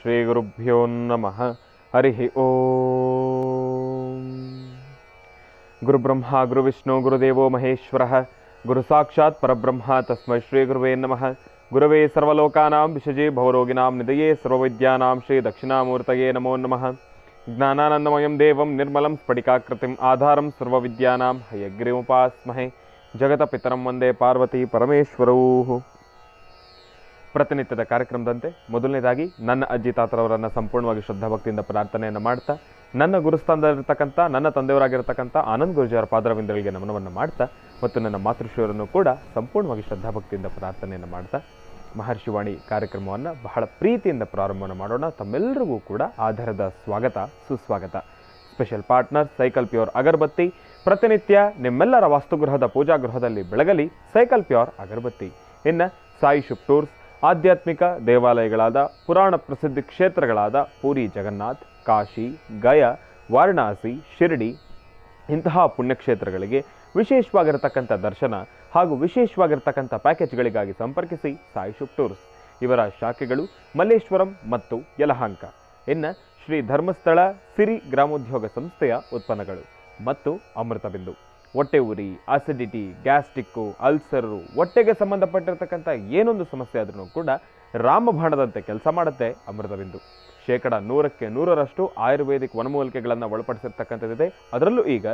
श्रीगुरुभ्यो नमः। हरिः ओम्। गुरुब्रह्मा गुरुविष्णु गुरुदेवो महेश्वरः गुरुसाक्षात् परब्रह्म तस्मै श्रीगुरुवे नमः। गुरवे सर्वलोकानां विषजे भवरोगिणां निधये सर्वविद्यानां श्री दक्षिणामूर्तये नमो नमः। ज्ञानानन्दमयं देवं निर्मलं स्फटिकाकृतिम् आधारं सर्वविद्यानां हयग्रीमुपास्महे। जगतपितरं वंदे पार्वती परमेश्वरौ। ಪ್ರತಿನಿತ್ಯದ ಕಾರ್ಯಕ್ರಮದಂತೆ ಮೊದಲನೇದಾಗಿ ನನ್ನ ಅಜ್ಜಿ ತಾತರವರನ್ನು ಸಂಪೂರ್ಣವಾಗಿ ಶ್ರದ್ಧಾಭಕ್ತಿಯಿಂದ ಪ್ರಾರ್ಥನೆಯನ್ನು ಮಾಡ್ತಾ, ನನ್ನ ಗುರುಸ್ಥಾನದಲ್ಲಿರ್ತಕ್ಕಂಥ ನನ್ನ ತಂದೆಯವರಾಗಿರ್ತಕ್ಕಂಥ ಆನಂದ್ ಗುರುಜಿಯವರ ಪಾದರವಿಂದಗಳಿಗೆ ನಮನವನ್ನು ಮಾಡ್ತಾ, ಮತ್ತು ನನ್ನ ಮಾತೃಶ್ರೀಯವರನ್ನು ಕೂಡ ಸಂಪೂರ್ಣವಾಗಿ ಶ್ರದ್ಧಾಭಕ್ತಿಯಿಂದ ಪ್ರಾರ್ಥನೆಯನ್ನು ಮಾಡ್ತಾ ಮಹರ್ಷಿವಾಣಿ ಕಾರ್ಯಕ್ರಮವನ್ನು ಬಹಳ ಪ್ರೀತಿಯಿಂದ ಪ್ರಾರಂಭವನ್ನು ಮಾಡೋಣ. ತಮ್ಮೆಲ್ಲರಿಗೂ ಕೂಡ ಆಧಾರದ ಸ್ವಾಗತ ಸುಸ್ವಾಗತ. ಸ್ಪೆಷಲ್ ಪಾರ್ಟ್ನರ್ ಸೈಕಲ್ ಪ್ಯೂರ್ ಅಗರಬತ್ತಿ. ಪ್ರತಿನಿತ್ಯ ನಿಮ್ಮೆಲ್ಲರ ವಾಸ್ತುಗೃಹದ ಪೂಜಾಗೃಹದಲ್ಲಿ ಬೆಳಗಲಿ ಸೈಕಲ್ ಪ್ಯೂರ್ ಅಗರಬತ್ತಿ. ಇನ್ನು ಸಾಯಿ ಶುಭ್ ಟೂರ್ಸ್, ಆಧ್ಯಾತ್ಮಿಕ ದೇವಾಲಯಗಳಾದ ಪುರಾಣ ಪ್ರಸಿದ್ಧ ಕ್ಷೇತ್ರಗಳಾದ ಪೂರಿ ಜಗನ್ನಾಥ್, ಕಾಶಿ, ಗಯಾ, ವಾರಣಾಸಿ, ಶಿರಡಿ ಇಂತಹ ಪುಣ್ಯಕ್ಷೇತ್ರಗಳಿಗೆ ವಿಶೇಷವಾಗಿರತಕ್ಕಂಥ ದರ್ಶನ ಹಾಗೂ ವಿಶೇಷವಾಗಿರತಕ್ಕಂಥ ಪ್ಯಾಕೇಜ್ಗಳಿಗಾಗಿ ಸಂಪರ್ಕಿಸಿ ಸಾಯಿ ಶುಭ್ ಟೂರ್ಸ್. ಇವರ ಶಾಖೆಗಳು ಮಲ್ಲೇಶ್ವರಂ ಮತ್ತು ಯಲಹಂಕ. ಇನ್ನು ಶ್ರೀ ಧರ್ಮಸ್ಥಳ ಸಿರಿ ಗ್ರಾಮೋದ್ಯೋಗ ಸಂಸ್ಥೆಯ ಉತ್ಪನ್ನಗಳು ಮತ್ತು ಅಮೃತಬಿಂದು. ಹೊಟ್ಟೆ ಉರಿ, ಆಸಿಡಿಟಿ, ಗ್ಯಾಸ್ಟಿಕ್ಕು, ಅಲ್ಸರು, ಹೊಟ್ಟೆಗೆ ಸಂಬಂಧಪಟ್ಟಿರ್ತಕ್ಕಂಥ ಏನೊಂದು ಸಮಸ್ಯೆ ಆದ್ರೂ ಕೂಡ ರಾಮಬಾಣದಂತೆ ಕೆಲಸ ಮಾಡುತ್ತೆ ಅಮೃತಬಿಂದು. 100% ಆಯುರ್ವೇದಿಕ್ ವನಮೂಲಿಕೆಗಳನ್ನು ಒಳಪಡಿಸಿರ್ತಕ್ಕಂಥದ್ದಿದೆ. ಅದರಲ್ಲೂ ಈಗ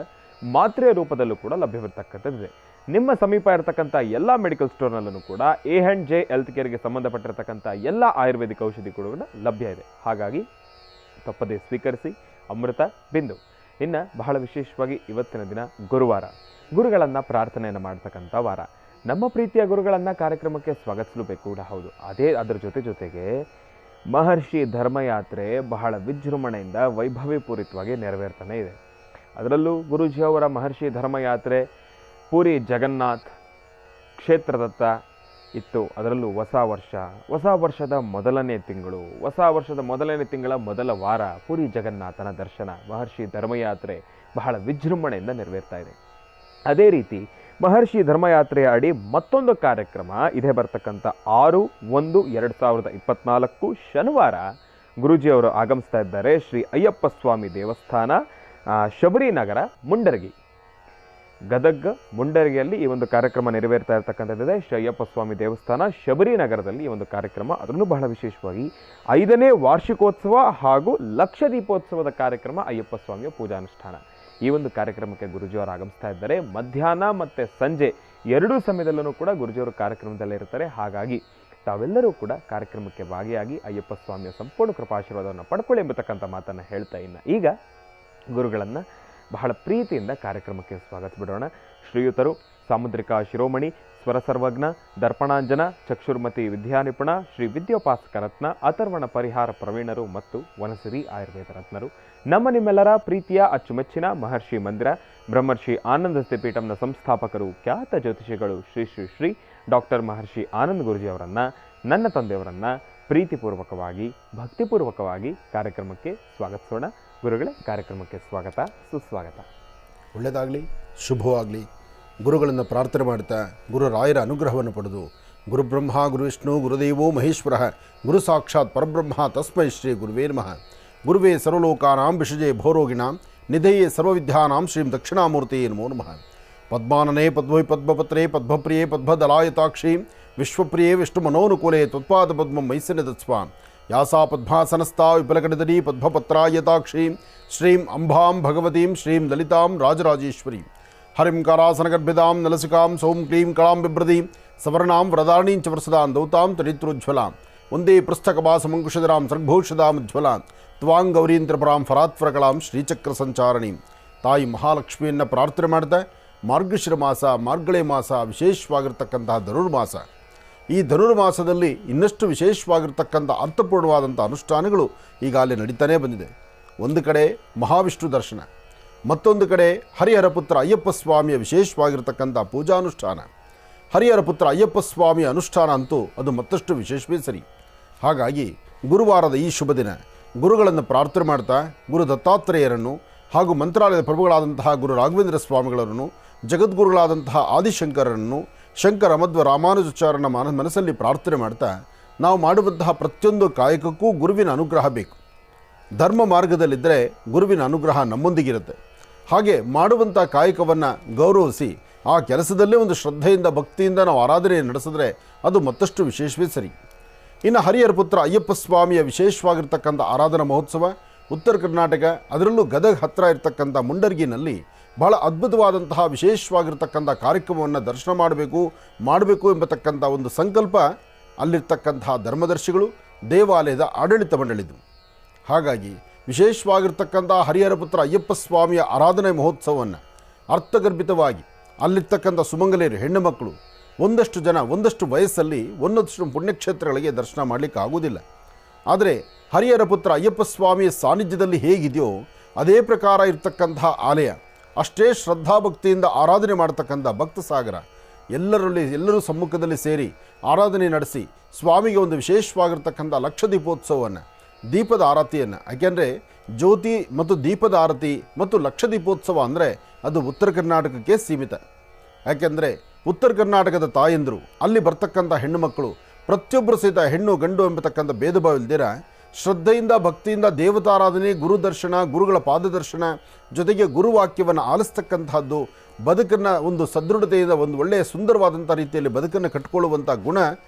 ಮಾತ್ರೆಯ ರೂಪದಲ್ಲೂ ಕೂಡ ಲಭ್ಯವಿರ್ತಕ್ಕಂಥದ್ದಿದೆ. ನಿಮ್ಮ ಸಮೀಪ ಇರತಕ್ಕಂಥ ಎಲ್ಲ ಮೆಡಿಕಲ್ ಸ್ಟೋರ್ನಲ್ಲೂ ಕೂಡ A&J ಹೆಲ್ತ್ ಕೇರ್ಗೆ ಸಂಬಂಧಪಟ್ಟಿರ್ತಕ್ಕಂಥ ಎಲ್ಲ ಆಯುರ್ವೇದಿಕ್ ಔಷಧಿ ಕೂಡ ಲಭ್ಯ ಇದೆ. ಹಾಗಾಗಿ ತಪ್ಪದೇ ಸ್ವೀಕರಿಸಿ ಅಮೃತ ಬಿಂದು. ಇನ್ನು ಬಹಳ ವಿಶೇಷವಾಗಿ ಇವತ್ತಿನ ದಿನ ಗುರುವಾರ, ಗುರುಗಳನ್ನು ಪ್ರಾರ್ಥನೆಯನ್ನು ಮಾಡ್ತಕ್ಕಂಥ ವಾರ. ನಮ್ಮ ಪ್ರೀತಿಯ ಗುರುಗಳನ್ನು ಕಾರ್ಯಕ್ರಮಕ್ಕೆ ಸ್ವಾಗತಿಸಲೂಬೇಕು ಕೂಡ ಹೌದು. ಅದರ ಜೊತೆಗೆ ಮಹರ್ಷಿ ಧರ್ಮಯಾತ್ರೆ ಬಹಳ ವಿಜೃಂಭಣೆಯಿಂದ ವೈಭವೀಪೂರಿತವಾಗಿ ನೆರವೇರ್ತಾನೆ ಇದೆ. ಅದರಲ್ಲೂ ಗುರೂಜಿಯವರ ಮಹರ್ಷಿ ಧರ್ಮಯಾತ್ರೆ ಪೂರಿ ಜಗನ್ನಾಥ್ ಕ್ಷೇತ್ರದತ್ತ ಇತ್ತು. ಅದರಲ್ಲೂ ಹೊಸ ವರ್ಷದ ಮೊದಲನೇ ತಿಂಗಳ ಮೊದಲ ವಾರ ಪೂರಿ ಜಗನ್ನಾಥನ ದರ್ಶನ, ಮಹರ್ಷಿ ಧರ್ಮಯಾತ್ರೆ ಬಹಳ ವಿಜೃಂಭಣೆಯಿಂದ ನೆರವೇರ್ತಾ ಇದೆ. ಅದೇ ರೀತಿ ಮಹರ್ಷಿ ಧರ್ಮಯಾತ್ರೆಯ ಅಡಿ ಮತ್ತೊಂದು ಕಾರ್ಯಕ್ರಮ ಇದೇ ಬರ್ತಕ್ಕಂಥ 6/1/2024 ಶನಿವಾರ ಗುರೂಜಿಯವರು ಆಗಮಿಸ್ತಾ ಇದ್ದಾರೆ. ಶ್ರೀ ಅಯ್ಯಪ್ಪ ಸ್ವಾಮಿ ದೇವಸ್ಥಾನ, ಶಬರಿನಗರ, ಮುಂಡರಗಿ, ಗದಗ ಮುಂಡರಗಿಯಲ್ಲಿ ಈ ಒಂದು ಕಾರ್ಯಕ್ರಮ ನೆರವೇರ್ತಾ ಇರತಕ್ಕಂಥದ್ದಿದೆ. ಶ್ರೀ ಅಯ್ಯಪ್ಪ ಸ್ವಾಮಿ ದೇವಸ್ಥಾನ ಶಬರಿನಗರದಲ್ಲಿ ಈ ಒಂದು ಕಾರ್ಯಕ್ರಮ, ಅದರಲ್ಲೂ ಬಹಳ ವಿಶೇಷವಾಗಿ 5ನೇ ವಾರ್ಷಿಕೋತ್ಸವ ಹಾಗೂ ಲಕ್ಷ ದೀಪೋತ್ಸವದ ಕಾರ್ಯಕ್ರಮ, ಅಯ್ಯಪ್ಪ ಸ್ವಾಮಿಯ ಪೂಜಾನುಷ್ಠಾನ. ಈ ಒಂದು ಕಾರ್ಯಕ್ರಮಕ್ಕೆ ಗುರುಜಿಯವರು ಆಗಮಿಸ್ತಾ ಇದ್ದಾರೆ. ಮಧ್ಯಾಹ್ನ ಮತ್ತು ಸಂಜೆ ಎರಡೂ ಸಮಯದಲ್ಲೂ ಕೂಡ ಗುರುಜಿಯವರು ಕಾರ್ಯಕ್ರಮದಲ್ಲೇ ಇರ್ತಾರೆ. ಹಾಗಾಗಿ ತಾವೆಲ್ಲರೂ ಕೂಡ ಕಾರ್ಯಕ್ರಮಕ್ಕೆ ಭಾಗಿಯಾಗಿ ಅಯ್ಯಪ್ಪ ಸ್ವಾಮಿಯ ಸಂಪೂರ್ಣ ಕೃಪಾಶೀರ್ವಾದವನ್ನು ಪಡ್ಕೊಳ್ಳಿ ಎಂಬತಕ್ಕಂಥ ಮಾತನ್ನು ಹೇಳ್ತಾ ಈಗ ಗುರುಗಳನ್ನು ಬಹಳ ಪ್ರೀತಿಯಿಂದ ಕಾರ್ಯಕ್ರಮಕ್ಕೆ ಸ್ವಾಗತಿಸಿಬಿಡೋಣ. ಶ್ರೀಯುತರು ಸಾಮುದ್ರಿಕ ಶಿರೋಮಣಿ, ಸ್ವರ ಸರ್ವಜ್ಞ, ದರ್ಪಣಾಂಜನ, ಚಕ್ಷುರ್ಮತಿ ವಿದ್ಯಾನಿಪುಣ, ಶ್ರೀ ವಿದ್ಯೋಪಾಸಕ ರತ್ನ, ಅಥರ್ವಣ ಪರಿಹಾರ ಪ್ರವೀಣರು ಮತ್ತು ವನಸಿರಿ ಆಯುರ್ವೇದ ರತ್ನರು. ನಿಮ್ಮೆಲ್ಲರ ಪ್ರೀತಿಯ ಅಚ್ಚುಮೆಚ್ಚಿನ ಮಹರ್ಷಿ ಮಂದಿರ ಬ್ರಹ್ಮರ್ಷಿ ಆನಂದ ಪೀಠಂನ ಸಂಸ್ಥಾಪಕರು, ಖ್ಯಾತ ಜ್ಯೋತಿಷಿಗಳು ಶ್ರೀ ಶ್ರೀ ಶ್ರೀ ಡಾಕ್ಟರ್ ಮಹರ್ಷಿ ಆನಂದ್ ಗುರುಜಿಯವರನ್ನು, ನನ್ನ ತಂದೆಯವರನ್ನು ಪ್ರೀತಿಪೂರ್ವಕವಾಗಿ ಭಕ್ತಿಪೂರ್ವಕವಾಗಿ ಕಾರ್ಯಕ್ರಮಕ್ಕೆ ಸ್ವಾಗತಿಸೋಣ. ಗುರುಗಳೇ, ಕಾರ್ಯಕ್ರಮಕ್ಕೆ ಸ್ವಾಗತ ಸುಸ್ವಾಗತ. ಒಳ್ಳೆಯದಾಗಲಿ, ಶುಭವಾಗಲಿ. ಗುರುಗಳನ್ನು ಪ್ರಾರ್ಥನೆ ಮಾಡ್ತಾ ಗುರುರಾಯರ ಅನುಗ್ರಹವನ್ನು ಪಡೆದು ಗುರುಬ್ರಹ್ಮ ಗುರುವಿಷ್ಣು ಗುರುದೇವೋ ಮಹೇಶ್ವರ ಗುರು ಸಾಕ್ಷಾತ್ ಪರಬ್ರಹ್ಮ ತಸ್ಮೈ ಶ್ರೀ ಗುರುವೇ ನಮಃ. ಗುರುವೇ ಸರ್ವಲೋಕಾನಾಂ ವಿಷಜೇ ಭವರೋಗಿಣಾಂ ನಿಧಯೇ ಸರ್ವವಿದ್ಯಾನಾಂ ಶ್ರೀಂ ದಕ್ಷಿಣಾಮೂರ್ತಿಯೇ ನಮೋ ನಮಃ. ಪದ್ಮಾನನೇ ಪದ್ಮವಿ ಪದ್ಮಪತ್ರೇ ಪದ್ಮಪ್ರಿಯೇ ಪದ್ಮದಲಾಯತಾಕ್ಷಿ ವಿಶ್ವಪ್ರಿಯೇ ವಿಷ್ಣು ಮನೋನುಕೂಲೇ ತ್ವತ್ಪಾದ ಪದ್ಮಂ ಮೈಸನ್ಯ ತತ್ಸ್ವಾಂ ಯಾಸಾ ಪದ್ಮಾಸನಸ್ಥಾ ವಿಪಲಕಟದಲಿ ಪದ್ಮಪತ್ರಾಯತಾಕ್ಷಿ ಶ್ರೀಂ ಅಂಬಾಂ ಭಗವತೀಂ ಶ್ರೀಂ ಲಲಿತಾಂ ರಾಜರಾಜೇಶ್ವರೀಂ ಹರಿಂ ಕಾರಾಸನಗರ್ಭಿದಾಂ ನಲಸಿಕಾಂ ಸೌಂ ಕ್ಲೀಂ ಕಳಾಂ ಬಿಭ್ರದೀಂ ಸವರ್ಣಾಂ ವರದಾಣೀಂ ಚ ವರಸದಾಂ ದೌತಾಂ ತರಿತ್ರೋಜ್ವಲಾಂ ಒಂದೇ ಪೃಷ್ಠಕಪಾಸಮಂಕುಶಧರಾಂ ಸರ್ಘೋಷದಾಮಜ್ವಲಾಂ ತ್ವಾಂ ಗೌರೀಂದ್ರಪರಾಂ ಫರಾತ್ಫರಕಳಾಂ ಶ್ರೀಚಕ್ರ ಸಂಚಾರಣೀಂ. ತಾಯಿ ಮಹಾಲಕ್ಷ್ಮಿಯನ್ನು ಪ್ರಾರ್ಥನೆ ಮಾಡ್ತಾ ಮಾರ್ಗಶಿರ ಮಾಸ, ಮಾರ್ಗಳೆ ಮಾಸ, ವಿಶೇಷವಾಗಿರ್ತಕ್ಕಂತಹ ಧನುರ್ಮಾಸ. ಈ ಧನುರ್ಮಾಸದಲ್ಲಿ ಇನ್ನಷ್ಟು ವಿಶೇಷವಾಗಿರ್ತಕ್ಕಂಥ ಅರ್ಥಪೂರ್ಣವಾದಂಥ ಅನುಷ್ಠಾನಗಳು ಈಗಾಗಲೇ ನಡೀತಾನೇ ಬಂದಿದೆ. ಒಂದು ಕಡೆ ಮಹಾವಿಷ್ಣು ದರ್ಶನ, ಮತ್ತೊಂದು ಕಡೆ ಹರಿಹರ ಪುತ್ರ ಅಯ್ಯಪ್ಪ ಸ್ವಾಮಿಯ ವಿಶೇಷವಾಗಿರ್ತಕ್ಕಂಥ ಪೂಜಾನುಷ್ಠಾನ. ಹರಿಹರ ಪುತ್ರ ಅಯ್ಯಪ್ಪ ಸ್ವಾಮಿಯ ಅನುಷ್ಠಾನ ಅಂತೂ ಅದು ಮತ್ತಷ್ಟು ವಿಶೇಷವೇ ಸರಿ. ಹಾಗಾಗಿ ಗುರುವಾರದ ಈ ಶುಭ ದಿನ ಗುರುಗಳನ್ನು ಪ್ರಾರ್ಥನೆ ಮಾಡ್ತಾ ಗುರು ದತ್ತಾತ್ರೇಯರನ್ನು ಹಾಗೂ ಮಂತ್ರಾಲಯದ ಪ್ರಭುಗಳಾದಂತಹ ಗುರು ರಾಘವೇಂದ್ರ ಸ್ವಾಮಿಗಳನ್ನು, ಜಗದ್ಗುರುಗಳಾದಂತಹ ಆದಿಶಂಕರರನ್ನು, ಶಂಕರ ಮಧ್ವ ರಾಮಾನುಜಾಚಾರ್ಯನ ಮನಸ್ಸಲ್ಲಿ ಪ್ರಾರ್ಥನೆ ಮಾಡ್ತಾ ನಾವು ಮಾಡುವಂತಹ ಪ್ರತಿಯೊಂದು ಕಾಯಕಕ್ಕೂ ಗುರುವಿನ ಅನುಗ್ರಹ ಬೇಕು. ಧರ್ಮ ಮಾರ್ಗದಲ್ಲಿದ್ದರೆ ಗುರುವಿನ ಅನುಗ್ರಹ ನಮ್ಮೊಂದಿಗಿರುತ್ತೆ. ಹಾಗೆ ಮಾಡುವಂಥ ಕಾಯಕವನ್ನು ಗೌರವಿಸಿ ಆ ಕೆಲಸದಲ್ಲೇ ಒಂದು ಶ್ರದ್ಧೆಯಿಂದ ಭಕ್ತಿಯಿಂದ ನಾವು ಆರಾಧನೆ ನಡೆಸಿದ್ರೆ ಅದು ಮತ್ತಷ್ಟು ವಿಶೇಷವೇ ಸರಿ. ಇನ್ನು ಹರಿಹರ ಪುತ್ರ ಅಯ್ಯಪ್ಪ ಸ್ವಾಮಿಯ ವಿಶೇಷವಾಗಿರ್ತಕ್ಕಂಥ ಆರಾಧನಾ ಮಹೋತ್ಸವ ಉತ್ತರ ಕರ್ನಾಟಕ, ಅದರಲ್ಲೂ ಗದಗ ಹತ್ತಿರ ಇರತಕ್ಕಂಥ ಮುಂಡರ್ಗಿನಲ್ಲಿ ಬಹಳ ಅದ್ಭುತವಾದಂತಹ ವಿಶೇಷವಾಗಿರ್ತಕ್ಕಂಥ ಕಾರ್ಯಕ್ರಮವನ್ನು ದರ್ಶನ ಮಾಡಬೇಕು ಎಂಬತಕ್ಕಂಥ ಒಂದು ಸಂಕಲ್ಪ ಅಲ್ಲಿರ್ತಕ್ಕಂತಹ ಧರ್ಮದರ್ಶಿಗಳು, ದೇವಾಲಯದ ಆಡಳಿತ ಮಂಡಳಿದು. ಹಾಗಾಗಿ ವಿಶೇಷವಾಗಿರ್ತಕ್ಕಂಥ ಹರಿಹರ ಪುತ್ರ ಅಯ್ಯಪ್ಪ ಸ್ವಾಮಿಯ ಆರಾಧನೆ ಮಹೋತ್ಸವವನ್ನು ಅರ್ಥಗರ್ಭಿತವಾಗಿ ಅಲ್ಲಿರ್ತಕ್ಕಂಥ ಸುಮಂಗಲೆಯರು, ಹೆಣ್ಣು ಮಕ್ಕಳು ಒಂದಷ್ಟು ಜನ ಒಂದಷ್ಟು ವಯಸ್ಸಲ್ಲಿ ಒಂದಷ್ಟು ಪುಣ್ಯಕ್ಷೇತ್ರಗಳಿಗೆ ದರ್ಶನ ಮಾಡಲಿಕ್ಕೆ ಆಗುವುದಿಲ್ಲ. ಆದರೆ ಹರಿಹರ ಪುತ್ರ ಅಯ್ಯಪ್ಪ ಸ್ವಾಮಿಯ ಸಾನ್ನಿಧ್ಯದಲ್ಲಿ ಹೇಗಿದೆಯೋ ಅದೇ ಪ್ರಕಾರ ಇರ್ತಕ್ಕಂತಹ ಆಲಯ, ಅಷ್ಟೇ ಶ್ರದ್ಧಾಭಕ್ತಿಯಿಂದ ಆರಾಧನೆ ಮಾಡತಕ್ಕಂಥ ಭಕ್ತ ಸಾಗರ ಎಲ್ಲರೂ ಸಮ್ಮುಖದಲ್ಲಿ ಸೇರಿ ಆರಾಧನೆ ನಡೆಸಿ ಸ್ವಾಮಿಗೆ ಒಂದು ವಿಶೇಷವಾಗಿರ್ತಕ್ಕಂಥ ಲಕ್ಷ ದೀಪೋತ್ಸವವನ್ನು, ದೀಪದ ಆರತಿಯನ್ನು, ಯಾಕೆಂದರೆ ಜ್ಯೋತಿ ಮತ್ತು ದೀಪದ ಆರತಿ ಮತ್ತು ಲಕ್ಷ ದೀಪೋತ್ಸವ ಅಂದರೆ ಅದು ಉತ್ತರ ಕರ್ನಾಟಕಕ್ಕೆ ಸೀಮಿತ. ಯಾಕೆಂದರೆ ಉತ್ತರ ಕರ್ನಾಟಕದ ತಾಯಂದರು, ಅಲ್ಲಿ ಬರ್ತಕ್ಕಂಥ ಹೆಣ್ಣು ಮಕ್ಕಳು ಪ್ರತಿಯೊಬ್ಬರು ಸಹಿತ ಹೆಣ್ಣು ಗಂಡು ಎಂಬತಕ್ಕಂಥ ಭೇದ ಭಾವ ಇಲ್ದಿರ ಶ್ರದ್ಧೆಯಿಂದ ಭಕ್ತಿಯಿಂದ ದೇವತಾರಾಧನೆ, ಗುರುದರ್ಶನ, ಗುರುಗಳ ಪಾದದರ್ಶನ ಜೊತೆಗೆ ಗುರುವಾಕ್ಯವನ್ನು ಆಲಿಸ್ತಕ್ಕಂತಹದ್ದು, ಬದುಕನ್ನು ಒಂದು ಸದೃಢತೆಯಿಂದ ಒಂದು ಒಳ್ಳೆಯ ಸುಂದರವಾದಂಥ ರೀತಿಯಲ್ಲಿ ಬದುಕನ್ನು ಕಟ್ಟಿಕೊಳ್ಳುವಂಥ ಗುಣ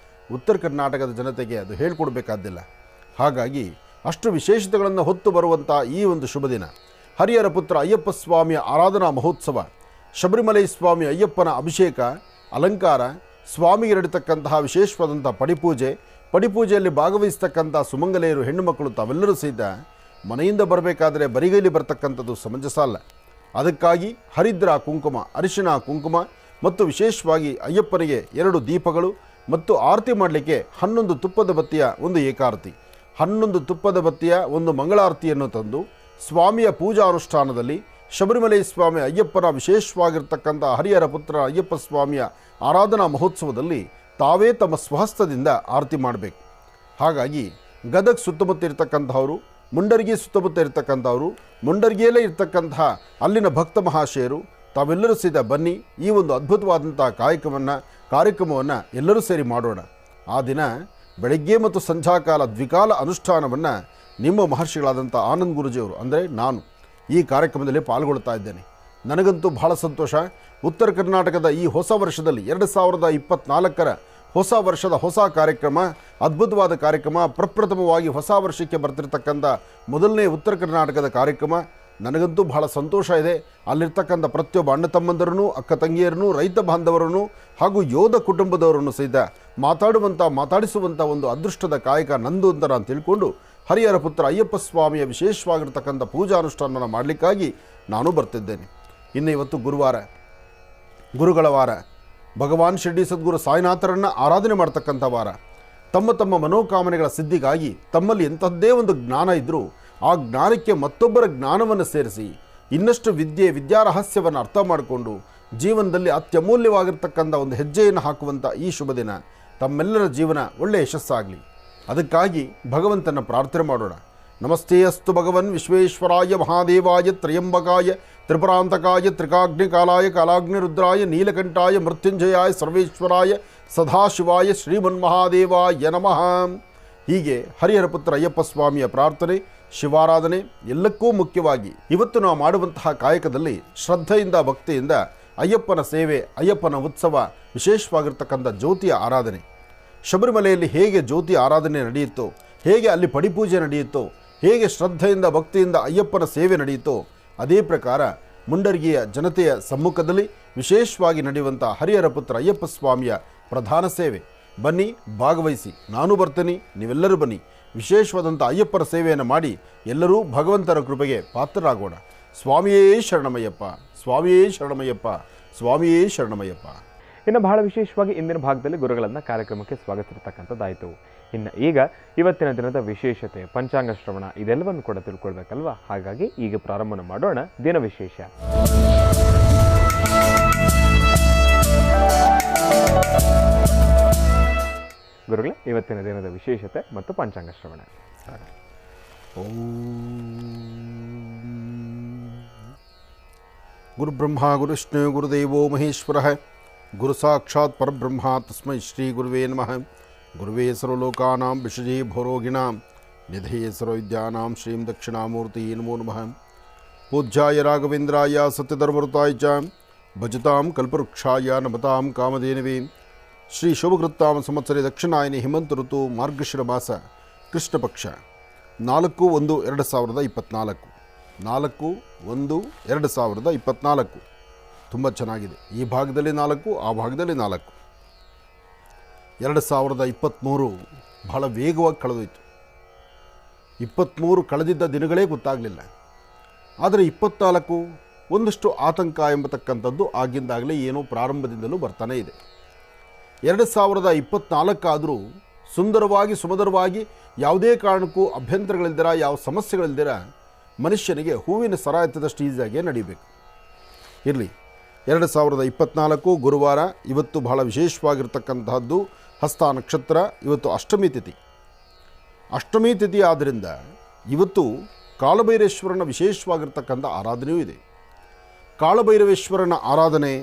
ಉತ್ತರ ಕರ್ನಾಟಕದ ಜನತೆಗೆ ಅದು ಹೇಳ್ಕೊಡ್ಬೇಕಾದ್ದಿಲ್ಲ. ಹಾಗಾಗಿ ಅಷ್ಟು ವಿಶೇಷತೆಗಳನ್ನು ಹೊತ್ತು ಬರುವಂಥ ಈ ಒಂದು ಶುಭ ದಿನ ಹರಿಹರ ಪುತ್ರ ಅಯ್ಯಪ್ಪ ಸ್ವಾಮಿಯ ಆರಾಧನಾ ಮಹೋತ್ಸವ, ಶಬರಿಮಲೈ ಸ್ವಾಮಿ ಅಯ್ಯಪ್ಪನ ಅಭಿಷೇಕ, ಅಲಂಕಾರ, ಸ್ವಾಮಿಗೆ ನಡೀತಕ್ಕಂತಹ ವಿಶೇಷವಾದಂಥ ಪಡಿಪೂಜೆಯಲ್ಲಿ ಭಾಗವಹಿಸ್ತಕ್ಕಂಥ ಸುಮಂಗಲೆಯರು, ಹೆಣ್ಣು ಮಕ್ಕಳು ತಾವೆಲ್ಲರೂ ಸಹಿತ ಮನೆಯಿಂದ ಬರಬೇಕಾದ್ರೆ ಬರಿಗೈಲಿ ಬರ್ತಕ್ಕಂಥದ್ದು ಸಮಂಜಸ ಅಲ್ಲ. ಅದಕ್ಕಾಗಿ ಹರಿದ್ರ ಕುಂಕುಮ, ಅರಿಶಿಣ ಕುಂಕುಮ ಮತ್ತು ವಿಶೇಷವಾಗಿ ಅಯ್ಯಪ್ಪನಿಗೆ 2 ದೀಪಗಳು ಮತ್ತು ಆರತಿ ಮಾಡಲಿಕ್ಕೆ 11 ತುಪ್ಪದ ಬತ್ತಿಯ ಒಂದು ಏಕಾರತಿ, 11 ತುಪ್ಪದ ಬತ್ತಿಯ ಒಂದು ಮಂಗಳಾರತಿಯನ್ನು ತಂದು ಸ್ವಾಮಿಯ ಪೂಜಾ ಅನುಷ್ಠಾನದಲ್ಲಿ ಶಬರಿಮಲೈ ಸ್ವಾಮಿ ಅಯ್ಯಪ್ಪನ ವಿಶೇಷವಾಗಿರ್ತಕ್ಕಂಥ ಹರಿಹರ ಪುತ್ರ ಅಯ್ಯಪ್ಪ ಸ್ವಾಮಿಯ ಆರಾಧನಾ ಮಹೋತ್ಸವದಲ್ಲಿ ತಾವೇ ತಮ್ಮ ಸ್ವಹಸ್ತದಿಂದ ಆರತಿ ಮಾಡಬೇಕು. ಹಾಗಾಗಿ ಗದಗ ಸುತ್ತಮುತ್ತ ಇರತಕ್ಕಂಥವರು, ಮುಂಡರ್ಗಿ ಸುತ್ತಮುತ್ತ ಇರತಕ್ಕಂಥವರು, ಮುಂಡರ್ಗಿಯಲ್ಲೇ ಇರ್ತಕ್ಕಂತಹ ಅಲ್ಲಿನ ಭಕ್ತ ಮಹಾಶಯರು ತಾವೆಲ್ಲರೂ ಸಹಿತ ಬನ್ನಿ, ಈ ಒಂದು ಅದ್ಭುತವಾದಂಥ ಕಾರ್ಯಕ್ರಮವನ್ನು ಎಲ್ಲರೂ ಸೇರಿ ಮಾಡೋಣ. ಆ ದಿನ ಬೆಳಗ್ಗೆ ಮತ್ತು ಸಂಧ್ಯಾಕಾಲ ದ್ವಿಕಾಲ ಅನುಷ್ಠಾನವನ್ನು ನಿಮ್ಮ ಮಹರ್ಷಿಗಳಾದಂಥ ಆನಂದ್ ಗುರೂಜಿಯವರು ಅಂದರೆ ನಾನು ಈ ಕಾರ್ಯಕ್ರಮದಲ್ಲಿ ಪಾಲ್ಗೊಳ್ತಾ ಇದ್ದೇನೆ. ನನಗಂತೂ ಬಹಳ ಸಂತೋಷ. ಉತ್ತರ ಕರ್ನಾಟಕದ ಈ ಹೊಸ ವರ್ಷದಲ್ಲಿ 2024ರ ಹೊಸ ವರ್ಷದ ಹೊಸ ಕಾರ್ಯಕ್ರಮ, ಅದ್ಭುತವಾದ ಕಾರ್ಯಕ್ರಮ, ಪ್ರಪ್ರಥಮವಾಗಿ ಹೊಸ ವರ್ಷಕ್ಕೆ ಬರ್ತಿರ್ತಕ್ಕಂಥ ಮೊದಲನೇ ಉತ್ತರ ಕರ್ನಾಟಕದ ಕಾರ್ಯಕ್ರಮ. ನನಗಂತೂ ಬಹಳ ಸಂತೋಷ ಇದೆ. ಅಲ್ಲಿರ್ತಕ್ಕಂಥ ಪ್ರತಿಯೊಬ್ಬ ಅಣ್ಣ ತಮ್ಮಂದರನ್ನು, ಅಕ್ಕ ತಂಗಿಯರನ್ನು, ರೈತ ಬಾಂಧವರನ್ನು ಹಾಗೂ ಯೋಧ ಕುಟುಂಬದವರನ್ನು ಸಹಿತ ಮಾತಾಡಿಸುವಂಥ ಒಂದು ಅದೃಷ್ಟದ ಕಾಯಕ ನಂದು ಅಂತ ನಾನು ತಿಳ್ಕೊಂಡು ಹರಿಹರ ಪುತ್ರ ಅಯ್ಯಪ್ಪ ಸ್ವಾಮಿಯ ವಿಶೇಷವಾಗಿರ್ತಕ್ಕಂಥ ಪೂಜಾ ಅನುಷ್ಠಾನವನ್ನು ಮಾಡಲಿಕ್ಕಾಗಿ ನಾನು ಬರ್ತಿದ್ದೇನೆ. ಇನ್ನು ಇವತ್ತು ಗುರುವಾರ, ಗುರುಗಳ ವಾರ, ಭಗವಾನ್ ಶಿರ್ಡಿ ಸದ್ಗುರು ಸಾಯಿನಾಥರನ್ನು ಆರಾಧನೆ ಮಾಡ್ತಕ್ಕಂಥ ವಾರ. ತಮ್ಮ ಮನೋಕಾಮನೆಗಳ ಸಿದ್ಧಿಗಾಗಿ ತಮ್ಮಲ್ಲಿ ಎಂಥದ್ದೇ ಒಂದು ಜ್ಞಾನ ಇದ್ದರೂ ಆ ಜ್ಞಾನಕ್ಕೆ ಮತ್ತೊಬ್ಬರ ಜ್ಞಾನವನ್ನು ಸೇರಿಸಿ ಇನ್ನಷ್ಟು ವಿದ್ಯಾರಹಸ್ಯವನ್ನು ಅರ್ಥ ಮಾಡಿಕೊಂಡು ಜೀವನದಲ್ಲಿ ಅತ್ಯಮೂಲ್ಯವಾಗಿರ್ತಕ್ಕಂಥ ಒಂದು ಹೆಜ್ಜೆಯನ್ನು ಹಾಕುವಂಥ ಈ ಶುಭ ದಿನ ತಮ್ಮೆಲ್ಲರ ಜೀವನ ಒಳ್ಳೆಯ ಯಶಸ್ಸಾಗಲಿ. ಅದಕ್ಕಾಗಿ ಭಗವಂತನ ಪ್ರಾರ್ಥನೆ ಮಾಡೋಣ. ನಮಸ್ತೆ ಅಸ್ತು ಭಗವನ್ ವಿಶ್ವೇಶ್ವರಾಯ ಮಹಾದೇವಾಯ ತ್ರಯಂಬಕಾಯ ತ್ರಿಪುರಾಂತಕಾಯ ತ್ರಿಕಾಗ್ನಿಕಾಲಾಯ ಕಾಲಾಗ್ನಿರುದ್ರಾಯ ನೀಲಕಂಠಾಯ ಮೃತ್ಯುಂಜಯಾಯ ಸರ್ವೇಶ್ವರಾಯ ಸದಾಶಿವಾಯ ಶ್ರೀಮನ್ಮಹಾದೇವಾಯ ನಮಃ. ಹೀಗೆ ಹರಿಹರ ಪುತ್ರ ಅಯ್ಯಪ್ಪ ಸ್ವಾಮಿಯ ಪ್ರಾರ್ಥನೆ, ಶಿವಾರಾಧನೆ, ಎಲ್ಲಕ್ಕೂ ಮುಖ್ಯವಾಗಿ ಇವತ್ತು ನಾವು ಮಾಡುವಂತಹ ಕಾಯಕದಲ್ಲಿ ಶ್ರದ್ಧೆಯಿಂದ ಭಕ್ತಿಯಿಂದ ಅಯ್ಯಪ್ಪನ ಸೇವೆ, ಅಯ್ಯಪ್ಪನ ಉತ್ಸವ, ವಿಶೇಷವಾಗಿರ್ತಕ್ಕಂಥ ಜ್ಯೋತಿಯ ಆರಾಧನೆ. ಶಬರಿಮಲೆಯಲ್ಲಿ ಹೇಗೆ ಜ್ಯೋತಿ ಆರಾಧನೆ ನಡೆಯುತ್ತೋ, ಹೇಗೆ ಅಲ್ಲಿ ಪಡಿಪೂಜೆ ನಡೆಯುತ್ತೋ, ಹೇಗೆ ಶ್ರದ್ಧೆಯಿಂದ ಭಕ್ತಿಯಿಂದ ಅಯ್ಯಪ್ಪನ ಸೇವೆ ನಡೆಯುತ್ತೋ, ಅದೇ ಪ್ರಕಾರ ಮುಂಡರ್ಗಿಯ ಜನತೆಯ ಸಮ್ಮುಖದಲ್ಲಿ ವಿಶೇಷವಾಗಿ ನಡೆಯುವಂಥ ಹರಿಹರ ಪುತ್ರ ಅಯ್ಯಪ್ಪ ಸ್ವಾಮಿಯ ಪ್ರಧಾನ ಸೇವೆ. ಬನ್ನಿ, ಭಾಗವಹಿಸಿ. ನಾನು ಬರ್ತೀನಿ, ನೀವೆಲ್ಲರೂ ಬನ್ನಿ. ವಿಶೇಷವಾದಂಥ ಅಯ್ಯಪ್ಪನ ಸೇವೆಯನ್ನು ಮಾಡಿ ಎಲ್ಲರೂ ಭಗವಂತನ ಕೃಪೆಗೆ ಪಾತ್ರರಾಗೋಣ. ಸ್ವಾಮಿಯೇ ಶರಣಮಯ್ಯಪ್ಪ, ಸ್ವಾಮಿಯೇ ಶರಣಮಯ್ಯಪ್ಪ, ಸ್ವಾಮಿಯೇ ಶರಣಮಯ್ಯಪ್ಪ. ಇನ್ನು ಬಹಳ ವಿಶೇಷವಾಗಿ ಇಂದಿನ ಭಾಗದಲ್ಲಿ ಗುರುಗಳನ್ನು ಕಾರ್ಯಕ್ರಮಕ್ಕೆ ಸ್ವಾಗತಿಸಿರ್ತಕ್ಕಂಥದ್ದಾಯಿತು. ಇನ್ನು ಈಗ ಇವತ್ತಿನ ದಿನದ ವಿಶೇಷತೆ, ಪಂಚಾಂಗ ಶ್ರವಣ, ಇದೆಲ್ಲವನ್ನು ಕೂಡ ತಿಳ್ಕೊಳ್ಬೇಕಲ್ವಾ? ಹಾಗಾಗಿ ಈಗ ಪ್ರಾರಂಭ ಮಾಡೋಣ ದಿನ ವಿಶೇಷ. ಗುರುಗಳೇ, ಇವತ್ತಿನ ದಿನದ ವಿಶೇಷತೆ ಮತ್ತು ಪಂಚಾಂಗ ಶ್ರವಣ. ಓಂ ಗುರುಬ್ರಹ್ಮ ಗುರುವಿಷ್ಣು ಗುರುದೇವೋ ಮಹೇಶ್ವರ, ಗುರು ಸಾಕ್ಷಾತ್ ಪರಬ್ರಹ್ಮ ತಸ್ಮೈ ಶ್ರೀ ಗುರುವೇ ನಮಃ. ಗುರುವೇ ಸರ್ವಲೋಕಾನಾಂ ವಿಷಜೇ ಭೋರೋಗಿಣಾಂ ನಿಧಯೇ ಸರ್ವವಿದ್ಯಾನಾಂ ಶ್ರೀಂ ದಕ್ಷಿಣಾಮೂರ್ತಿ ನಮೋ ನಮಃ. ಪೂಜ್ಯಾಯ ರಾಘವೇಂದ್ರಾಯ ಸತ್ಯಧರ್ಮಋತಾಯ ಚ ಭಜತಾಂ ಕಲ್ಪವೃಕ್ಷಾಯ ನಮತಾಂ ಕಾಮಧೇನವೇ. ಶ್ರೀ ಶುಭಕೃತ್ತಾಂ ಸಂವತ್ಸರೆ ದಕ್ಷಿಣಾಯನಿ ಹೇಮಂತ ಋತು ಮಾರ್ಗಶಿರ ಮಾಸ ಕೃಷ್ಣ ಪಕ್ಷ 4/1/2024 4/1/2024 ತುಂಬ ಚೆನ್ನಾಗಿದೆ. ಈ ಭಾಗದಲ್ಲಿ 4, ಆ ಭಾಗದಲ್ಲಿ 4. 2023 ಬಹಳ ವೇಗವಾಗಿ ಕಳೆದೋಯ್ತು. 23 ಕಳೆದಿದ್ದ ದಿನಗಳೇ ಗೊತ್ತಾಗಲಿಲ್ಲ. ಆದರೆ 24 ಒಂದಷ್ಟು ಆತಂಕ ಎಂಬತಕ್ಕಂಥದ್ದು ಆಗಿಂದಾಗಲೇ ಏನೋ ಪ್ರಾರಂಭದಿಂದಲೂ ಬರ್ತಾನೇ ಇದೆ. 2024 ಆದರೂ ಸುಂದರವಾಗಿ ಸುಮಧುರವಾಗಿ ಯಾವುದೇ ಕಾರಣಕ್ಕೂ ಅಭ್ಯಂತರಗಳಿಲ್ದಿರ, ಯಾವ ಸಮಸ್ಯೆಗಳಿಲ್ದಿರ ಮನುಷ್ಯನಿಗೆ ಹೂವಿನ ಸರ ಎತ್ತದಷ್ಟು ಈಸಿಯಾಗಿಯೇ ನಡೀಬೇಕು. ಇರಲಿ, 2024 ಗುರುವಾರ. ಇವತ್ತು ಬಹಳ ವಿಶೇಷವಾಗಿರ್ತಕ್ಕಂತಹದ್ದು ಹಸ್ತ ನಕ್ಷತ್ರ. ಇವತ್ತು ಅಷ್ಟಮಿ ತಿಥಿ. ಅಷ್ಟಮಿ ತಿಥಿ ಆದ್ದರಿಂದ ಇವತ್ತು ಕಾಲಭೈರೇಶ್ವರನ ವಿಶೇಷವಾಗಿರ್ತಕ್ಕಂಥ ಆರಾಧನೆಯೂ ಇದೆ. ಕಾಲಭೈರವೇಶ್ವರನ ಆರಾಧನೆ,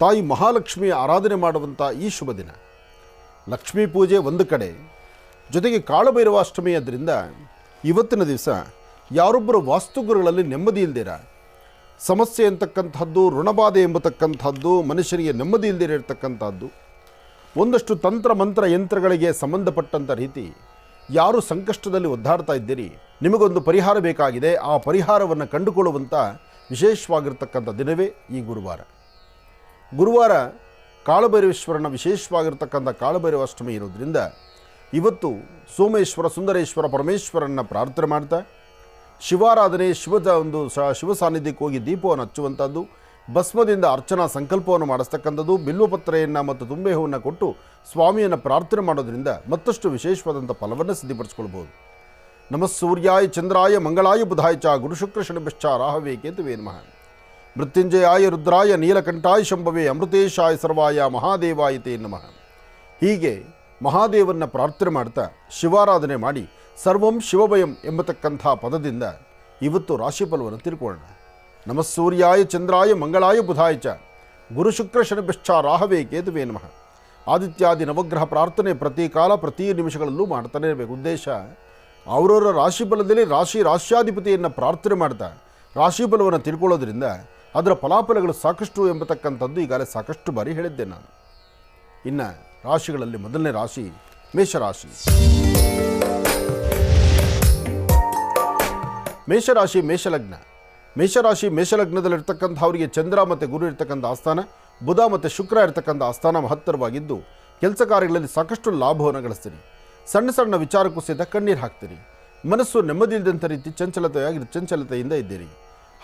ತಾಯಿ ಮಹಾಲಕ್ಷ್ಮಿಯ ಆರಾಧನೆ ಮಾಡುವಂಥ ಈ ಶುಭ ದಿನ. ಲಕ್ಷ್ಮೀ ಪೂಜೆ ಒಂದು ಕಡೆ, ಜೊತೆಗೆ ಕಾಲಭೈರವಾಷ್ಟಮಿ ಆದ್ದರಿಂದ ಇವತ್ತಿನ ದಿವಸ ಯಾರೊಬ್ಬರು ವಾಸ್ತುಗುರುಗಳಲ್ಲಿ ನೆಮ್ಮದಿ ಇಲ್ದಿರ, ಸಮಸ್ಯೆ ಅಂತಕ್ಕಂಥದ್ದು, ಋಣಬಾಧೆ ಎಂಬತಕ್ಕಂಥದ್ದು, ಮನುಷ್ಯರಿಗೆ ನೆಮ್ಮದಿ ಇಲ್ದಿರ ಇರತಕ್ಕಂಥದ್ದು, ಒಂದಷ್ಟು ತಂತ್ರ ಮಂತ್ರ ಯಂತ್ರಗಳಿಗೆ ಸಂಬಂಧಪಟ್ಟಂಥ ರೀತಿ ಯಾರು ಸಂಕಷ್ಟದಲ್ಲಿ ಒದ್ದಾಡ್ತಾ ಇದ್ದೀರಿ, ನಿಮಗೊಂದು ಪರಿಹಾರ ಬೇಕಾಗಿದೆ. ಆ ಪರಿಹಾರವನ್ನು ಕಂಡುಕೊಳ್ಳುವಂಥ ವಿಶೇಷವಾಗಿರ್ತಕ್ಕಂಥ ದಿನವೇ ಈ ಗುರುವಾರ. ಗುರುವಾರ ಕಾಲಭೈರವೇಶ್ವರನ ವಿಶೇಷವಾಗಿರ್ತಕ್ಕಂಥ ಕಾಲಭೈರವಾಷ್ಟಮಿ ಇರೋದ್ರಿಂದ ಇವತ್ತು ಸೋಮೇಶ್ವರ, ಸುಂದರೇಶ್ವರ, ಪರಮೇಶ್ವರನ ಪ್ರಾರ್ಥನೆ ಮಾಡ್ತಾ ಶಿವಾರಾಧನೆ, ಶಿವ ಸಾನ್ನಿಧ್ಯಕ್ಕೆ ಹೋಗಿ ದೀಪವನ್ನು ಹಚ್ಚುವಂಥದ್ದು, ಭಸ್ಮದಿಂದ ಅರ್ಚನಾ ಸಂಕಲ್ಪವನ್ನು ಮಾಡಿಸ್ತಕ್ಕಂಥದ್ದು, ಬಿಲ್ವಪತ್ರೆಯನ್ನು ಮತ್ತು ತುಂಬೆ ಹೂವನ್ನು ಕೊಟ್ಟು ಸ್ವಾಮಿಯನ್ನು ಪ್ರಾರ್ಥನೆ ಮಾಡೋದ್ರಿಂದ ಮತ್ತಷ್ಟು ವಿಶೇಷವಾದಂಥ ಫಲವನ್ನು ಸಿದ್ಧಿಪಡಿಸ್ಕೊಳ್ಬೋದು. ನಮಃ ಸೂರ್ಯಾಯ ಚಂದ್ರಾಯ ಮಂಗಳಾಯ ಬುಧಾಯ ಚ ಗುರು ಶುಕ್ರ ಶನಿಭ್ಯಶ್ಚ ರಾಹವೇ ಕೇತುವೇ ನಮಃ. ಮೃತ್ಯುಂಜಯಾಯ ರುದ್ರಾಯ ನೀಲಕಂಠಾಯ ಶಂಭವೇ ಅಮೃತೇಶಾಯ ಸರ್ವಾಯ ಮಹಾದೇವಾಯ ತೇ ನಮಃ. ಹೀಗೆ ಮಹಾದೇವನ ಪ್ರಾರ್ಥನೆ ಮಾಡ್ತಾ ಶಿವಾರಾಧನೆ ಮಾಡಿ ಸರ್ವಂ ಶಿವಭಯಂ ಎಂಬತಕ್ಕಂಥ ಪದದಿಂದ ಇವತ್ತು ರಾಶಿಫಲವನ್ನು ತಿಳ್ಕೊಳ್ಳೋಣ. ನಮಃ ಸೂರ್ಯಾಯ ಚಂದ್ರಾಯ ಮಂಗಳಾಯ ಬುಧಾಯ ಚ ಗುರು ಶುಕ್ರ ಶನಿಭ್ಯಶ್ಚ ರಾಹವೇ ಕೇತುವೇ ನಮಃ. ಆದಿತ್ಯಾದಿ ನವಗ್ರಹ ಪ್ರಾರ್ಥನೆ ಪ್ರತಿ ಕಾಲ ಪ್ರತಿ ನಿಮಿಷಗಳಲ್ಲೂ ಮಾಡ್ತಾನೆ ಇರಬೇಕು. ಉದ್ದೇಶ ಅವರವರ ರಾಶಿಫಲದಲ್ಲಿ ರಾಶ್ಯಾಧಿಪತಿಯನ್ನು ಪ್ರಾರ್ಥನೆ ಮಾಡ್ತಾ ರಾಶಿಫಲವನ್ನು ತಿಳ್ಕೊಳ್ಳೋದ್ರಿಂದ ಅದರ ಫಲಾಫಲಗಳು ಸಾಕಷ್ಟು ಎಂಬತಕ್ಕಂಥದ್ದು ಈಗಾಗಲೇ ಸಾಕಷ್ಟು ಬಾರಿ ಹೇಳಿದ್ದೆ ನಾನು. ಇನ್ನು ರಾಶಿಗಳಲ್ಲಿ ಮೊದಲನೇ ರಾಶಿ ಮೇಷರಾಶಿ. ಮೇಷರಾಶಿ ಮೇಷಲಗ್ನ. ಮೇಷರಾಶಿ ಮೇಷಲಗ್ನದಲ್ಲಿರ್ತಕ್ಕಂಥವರಿಗೆ ಚಂದ್ರ ಮತ್ತು ಗುರು ಇರ್ತಕ್ಕಂಥ ಆಸ್ಥಾನ, ಬುಧ ಮತ್ತು ಶುಕ್ರ ಇರ್ತಕ್ಕಂಥ ಆಸ್ಥಾನ ಮಹತ್ತರವಾಗಿದ್ದು ಕೆಲಸ ಕಾರ್ಯಗಳಲ್ಲಿ ಸಾಕಷ್ಟು ಲಾಭವನ್ನು ಗಳಿಸ್ತೀರಿ. ಸಣ್ಣ ಸಣ್ಣ ವಿಚಾರಕ್ಕೂ ಸಹಿತ ಕಣ್ಣೀರು ಹಾಕ್ತೀರಿ. ಮನಸ್ಸು ನೆಮ್ಮದಿ ಇಲ್ಲದಂಥ ರೀತಿ ಚಂಚಲತೆಯಿಂದ ಇದ್ದೀರಿ.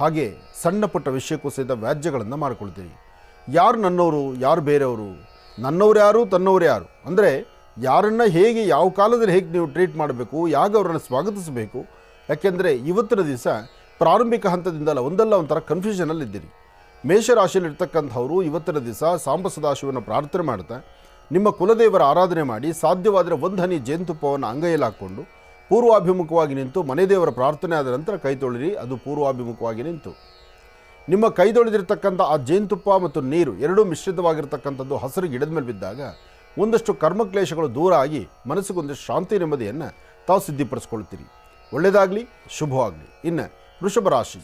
ಹಾಗೆ ಸಣ್ಣ ಪುಟ್ಟ ವಿಷಯಕ್ಕೂ ಸಹಿತ ವ್ಯಾಜ್ಯಗಳನ್ನು ಮಾಡಿಕೊಳ್ತೀರಿ. ಯಾರು ನನ್ನವರು, ಯಾರು ಬೇರೆಯವರು, ನನ್ನವ್ರು ಯಾರು, ತನ್ನವ್ರು ಯಾರು, ಅಂದರೆ ಯಾರನ್ನು ಹೇಗೆ, ಯಾವ ಕಾಲದಲ್ಲಿ ಹೇಗೆ ನೀವು ಟ್ರೀಟ್ ಮಾಡಬೇಕು, ಯಾಕೆ ಅವರನ್ನು ಸ್ವಾಗತಿಸಬೇಕು. ಯಾಕೆಂದರೆ ಇವತ್ತಿನ ದಿವಸ ಪ್ರಾರಂಭಿಕ ಹಂತದಿಂದಲ್ಲ ಒಂದಲ್ಲ ಒಂಥರ ಕನ್ಫ್ಯೂಷನಲ್ಲಿದ್ದೀರಿ. ಮೇಷರಾಶಿಯಲ್ಲಿರ್ತಕ್ಕಂಥವರು ಇವತ್ತಿನ ದಿವಸ ಸಾಂಬ ಸದಾಶಿವನ ಪ್ರಾರ್ಥನೆ ಮಾಡ್ತಾ ನಿಮ್ಮ ಕುಲದೇವರ ಆರಾಧನೆ ಮಾಡಿ ಸಾಧ್ಯವಾದರೆ 1 ಹನಿ ಜೇನುತುಪ್ಪವನ್ನು ಅಂಗೈಯಲ್ಲಿ ಹಾಕ್ಕೊಂಡು ಪೂರ್ವಾಭಿಮುಖವಾಗಿ ನಿಂತು ಮನೆ ದೇವರ ಪ್ರಾರ್ಥನೆ ಆದ ನಂತರ ಕೈ ತೊಳಿರಿ. ಅದು ಪೂರ್ವಾಭಿಮುಖವಾಗಿ ನಿಂತು ನಿಮ್ಮ ಕೈ ತೊಳೆದಿರ್ತಕ್ಕಂಥ ಆ ಜೇನುತುಪ್ಪ ಮತ್ತು ನೀರು ಎರಡೂ ಮಿಶ್ರಿತವಾಗಿರ್ತಕ್ಕಂಥದ್ದು ಹಸಿರು ಗಿಡದ ಮೇಲೆ ಬಿದ್ದಾಗ ಒಂದಷ್ಟು ಕರ್ಮಕ್ಲೇಶಗಳು ದೂರ ಆಗಿ ಮನಸ್ಸಿಗೊಂದಷ್ಟು ಶಾಂತಿ ನೆಮ್ಮದಿಯನ್ನು ತಾವು ಸಿದ್ಧಿಪಡಿಸ್ಕೊಳ್ತೀರಿ. ಒಳ್ಳೆಯದಾಗಲಿ, ಶುಭವಾಗಲಿ. ಇನ್ನು ವೃಷಭ ರಾಶಿ.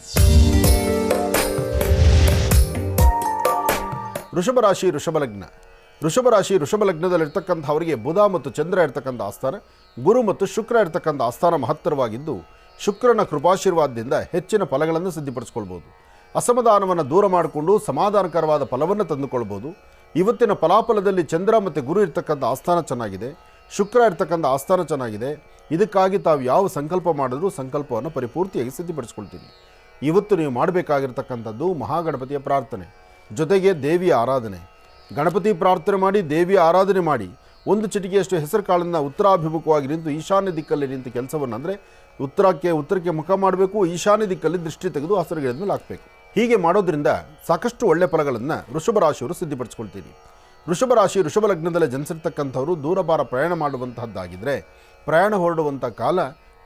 ವೃಷಭ ರಾಶಿ ವೃಷಭಲಗ್ನ. ವೃಷಭ ರಾಶಿ ವೃಷಭಲಗ್ನದಲ್ಲಿರ್ತಕ್ಕಂಥವರಿಗೆ ಬುಧ ಮತ್ತು ಚಂದ್ರ ಇರ್ತಕ್ಕಂಥ ಆಸ್ಥಾನ, ಗುರು ಮತ್ತು ಶುಕ್ರ ಇರ್ತಕ್ಕಂಥ ಆಸ್ಥಾನ ಮಹತ್ತರವಾಗಿದ್ದು ಶುಕ್ರನ ಕೃಪಾಶೀರ್ವಾದದಿಂದ ಹೆಚ್ಚಿನ ಫಲಗಳನ್ನು ಸಿದ್ಧಿಪಡಿಸ್ಕೊಳ್ಬೋದು. ಅಸಮಾಧಾನವನ್ನು ದೂರ ಮಾಡಿಕೊಂಡು ಸಮಾಧಾನಕರವಾದ ಫಲವನ್ನು ತಂದುಕೊಳ್ಬೋದು. ಇವತ್ತಿನ ಫಲಾಫಲದಲ್ಲಿ ಚಂದ್ರ ಮತ್ತು ಗುರು ಇರ್ತಕ್ಕಂಥ ಆಸ್ಥಾನ ಚೆನ್ನಾಗಿದೆ, ಶುಕ್ರ ಇರ್ತಕ್ಕಂಥ ಆಸ್ಥಾನ ಚೆನ್ನಾಗಿದೆ. ಇದಕ್ಕಾಗಿ ತಾವು ಯಾವ ಸಂಕಲ್ಪ ಮಾಡಿದ್ರೂ ಸಂಕಲ್ಪವನ್ನು ಪರಿಪೂರ್ತಿಯಾಗಿ ಸಿದ್ಧಿಪಡಿಸ್ಕೊಳ್ತೀನಿ. ಇವತ್ತು ನೀವು ಮಾಡಬೇಕಾಗಿರ್ತಕ್ಕಂಥದ್ದು ಮಹಾಗಣಪತಿಯ ಪ್ರಾರ್ಥನೆ, ಜೊತೆಗೆ ದೇವಿಯ ಆರಾಧನೆ. ಗಣಪತಿ ಪ್ರಾರ್ಥನೆ ಮಾಡಿ, ದೇವಿಯ ಆರಾಧನೆ ಮಾಡಿ, ಒಂದು ಚಿಟಿಕೆಯಷ್ಟು ಹೆಸರು ಕಾಳನ್ನು ಉತ್ತರಾಭಿಮುಖವಾಗಿ ನಿಂತು ಈಶಾನ್ಯ ದಿಕ್ಕಲ್ಲಿ ನಿಂತು ಕೆಲಸವನ್ನು, ಅಂದರೆ ಉತ್ತರಕ್ಕೆ ಮುಖ ಮಾಡಬೇಕು, ಈಶಾನ್ಯ ದಿಕ್ಕಲ್ಲಿ ದೃಷ್ಟಿ ತೆಗೆದು ಹಸಿರು ಗಿಡದ ಮೇಲೆ ಹಾಕಬೇಕು. ಹೀಗೆ ಮಾಡೋದ್ರಿಂದ ಸಾಕಷ್ಟು ಒಳ್ಳೆಯ ಫಲಗಳನ್ನು ವೃಷಭ ರಾಶಿಯವರು ಸಿದ್ಧಿಪಡಿಸ್ಕೊಳ್ತೀರಿ. ವೃಷಭ ರಾಶಿ ವೃಷಭ ಲಗ್ನದಲ್ಲಿ ಜನಿಸಿರ್ತಕ್ಕಂಥವರು ದೂರಭಾರ ಪ್ರಯಾಣ ಮಾಡುವಂತಹದ್ದಾಗಿದ್ದರೆ ಪ್ರಯಾಣ ಹೊರಡುವಂಥ ಕಾಲ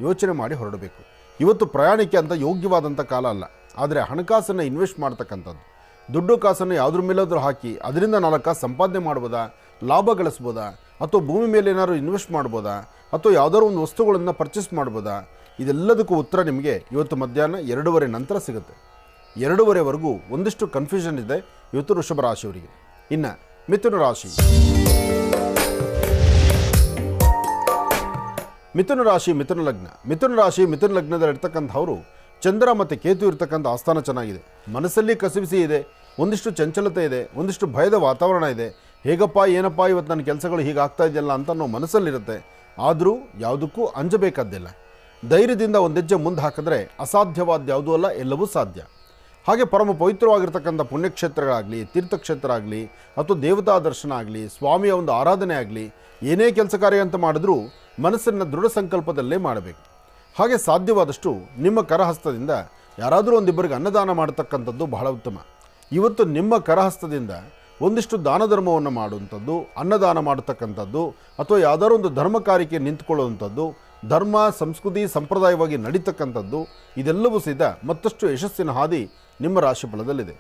ಯೋಚನೆ ಮಾಡಿ ಹೊರಡಬೇಕು. ಇವತ್ತು ಪ್ರಯಾಣಕ್ಕೆ ಅಂತ ಯೋಗ್ಯವಾದಂಥ ಕಾಲ ಅಲ್ಲ. ಆದರೆ ಹಣಕಾಸನ್ನು ಇನ್ವೆಸ್ಟ್ ಮಾಡ್ತಕ್ಕಂಥದ್ದು, ದುಡ್ಡು ಕಾಸನ್ನು ಯಾವುದ್ರ ಮೇಲಾದರೂ ಹಾಕಿ ಅದರಿಂದ 4 ಕಾಸು ಸಂಪಾದನೆ ಮಾಡ್ಬೋದಾ, ಲಾಭ ಗಳಿಸ್ಬೋದಾ, ಅಥವಾ ಭೂಮಿ ಮೇಲೆ ಏನಾದ್ರು ಇನ್ವೆಸ್ಟ್ ಮಾಡ್ಬೋದಾ, ಅಥವಾ ಯಾವುದಾದ್ರು ಒಂದು ವಸ್ತುಗಳನ್ನು ಪರ್ಚೇಸ್ ಮಾಡ್ಬೋದಾ? ಇದೆಲ್ಲದಕ್ಕೂ ಉತ್ತರ ನಿಮಗೆ ಇವತ್ತು ಮಧ್ಯಾಹ್ನ 2:30 ನಂತರ ಸಿಗುತ್ತೆ. 2:30ವರೆಗೂ ಒಂದಿಷ್ಟು ಕನ್ಫ್ಯೂಷನ್ ಇದೆ ಇವತ್ತು ವೃಷಭ ರಾಶಿಯವರಿಗೆ. ಇನ್ನು ಮಿಥುನ ರಾಶಿ, ಮಿಥುನ ರಾಶಿ ಮಿಥುನ ಲಗ್ನ. ಮಿಥುನ ರಾಶಿ ಮಿಥುನ ಲಗ್ನದಲ್ಲಿರ್ತಕ್ಕಂಥವರು ಚಂದ್ರ ಮತ್ತು ಕೇತು ಇರ್ತಕ್ಕಂಥ ಆಸ್ಥಾನ ಚೆನ್ನಾಗಿದೆ. ಮನಸ್ಸಲ್ಲಿ ಕಸಿವಿಸಿ ಇದೆ, ಒಂದಿಷ್ಟು ಚಂಚಲತೆ ಇದೆ, ಒಂದಿಷ್ಟು ಭಯದ ವಾತಾವರಣ ಇದೆ. ಹೇಗಪ್ಪ ಏನಪ್ಪ ಇವತ್ತು ನನ್ನ ಕೆಲಸಗಳು ಹೀಗಾಗ್ತಾ ಇದೆಯಲ್ಲ ಅಂತ ನಾವು ಮನಸ್ಸಲ್ಲಿರುತ್ತೆ. ಆದರೂ ಯಾವುದಕ್ಕೂ ಅಂಜಬೇಕಾದ್ದಿಲ್ಲ. ಧೈರ್ಯದಿಂದ ಒಂದು ಹೆಜ್ಜೆ ಮುಂದೆ ಹಾಕಿದ್ರೆ ಅಸಾಧ್ಯವಾದ ಯಾವುದೂ ಅಲ್ಲ, ಎಲ್ಲವೂ ಸಾಧ್ಯ. ಹಾಗೆ ಪರಮ ಪವಿತ್ರವಾಗಿರ್ತಕ್ಕಂಥ ಪುಣ್ಯಕ್ಷೇತ್ರಗಳಾಗಲಿ, ತೀರ್ಥಕ್ಷೇತ್ರ ಆಗಲಿ, ಅಥವಾ ದೇವತಾ ದರ್ಶನ ಆಗಲಿ, ಸ್ವಾಮಿಯ ಒಂದು ಆರಾಧನೆ ಆಗಲಿ, ಏನೇ ಕೆಲಸ ಕಾರ್ಯ ಅಂತ ಮಾಡಿದ್ರೂ ಮನಸ್ಸನ್ನು ದೃಢ ಸಂಕಲ್ಪದಲ್ಲೇ ಮಾಡಬೇಕು. ಹಾಗೆ ಸಾಧ್ಯವಾದಷ್ಟು ನಿಮ್ಮ ಕರಹಸ್ತದಿಂದ ಯಾರಾದರೂ ಒಂದಿಬ್ಬರಿಗೆ ಅನ್ನದಾನ ಮಾಡತಕ್ಕಂಥದ್ದು ಬಹಳ ಉತ್ತಮ. ಇವತ್ತು ನಿಮ್ಮ ಕರಹಸ್ತದಿಂದ ಒಂದಿಷ್ಟು ದಾನ ಧರ್ಮವನ್ನು ಮಾಡುವಂಥದ್ದು, ಅನ್ನದಾನ ಮಾಡತಕ್ಕಂಥದ್ದು, ಅಥವಾ ಯಾವುದಾದ್ರು ಒಂದು ಧರ್ಮ ಕಾರ್ಯಕ್ಕೆ ನಿಂತ್ಕೊಳ್ಳುವಂಥದ್ದು, ಧರ್ಮ ಸಂಸ್ಕೃತಿ ಸಂಪ್ರದಾಯವಾಗಿ ನಡೀತಕ್ಕಂಥದ್ದು, ಇದೆಲ್ಲವೂ ಸಹಿತ ಮತ್ತಷ್ಟು ಯಶಸ್ಸಿನ ಹಾದಿ ನಿಮ್ಮ ರಾಶಿ ಫಲದಲ್ಲಿದೆ.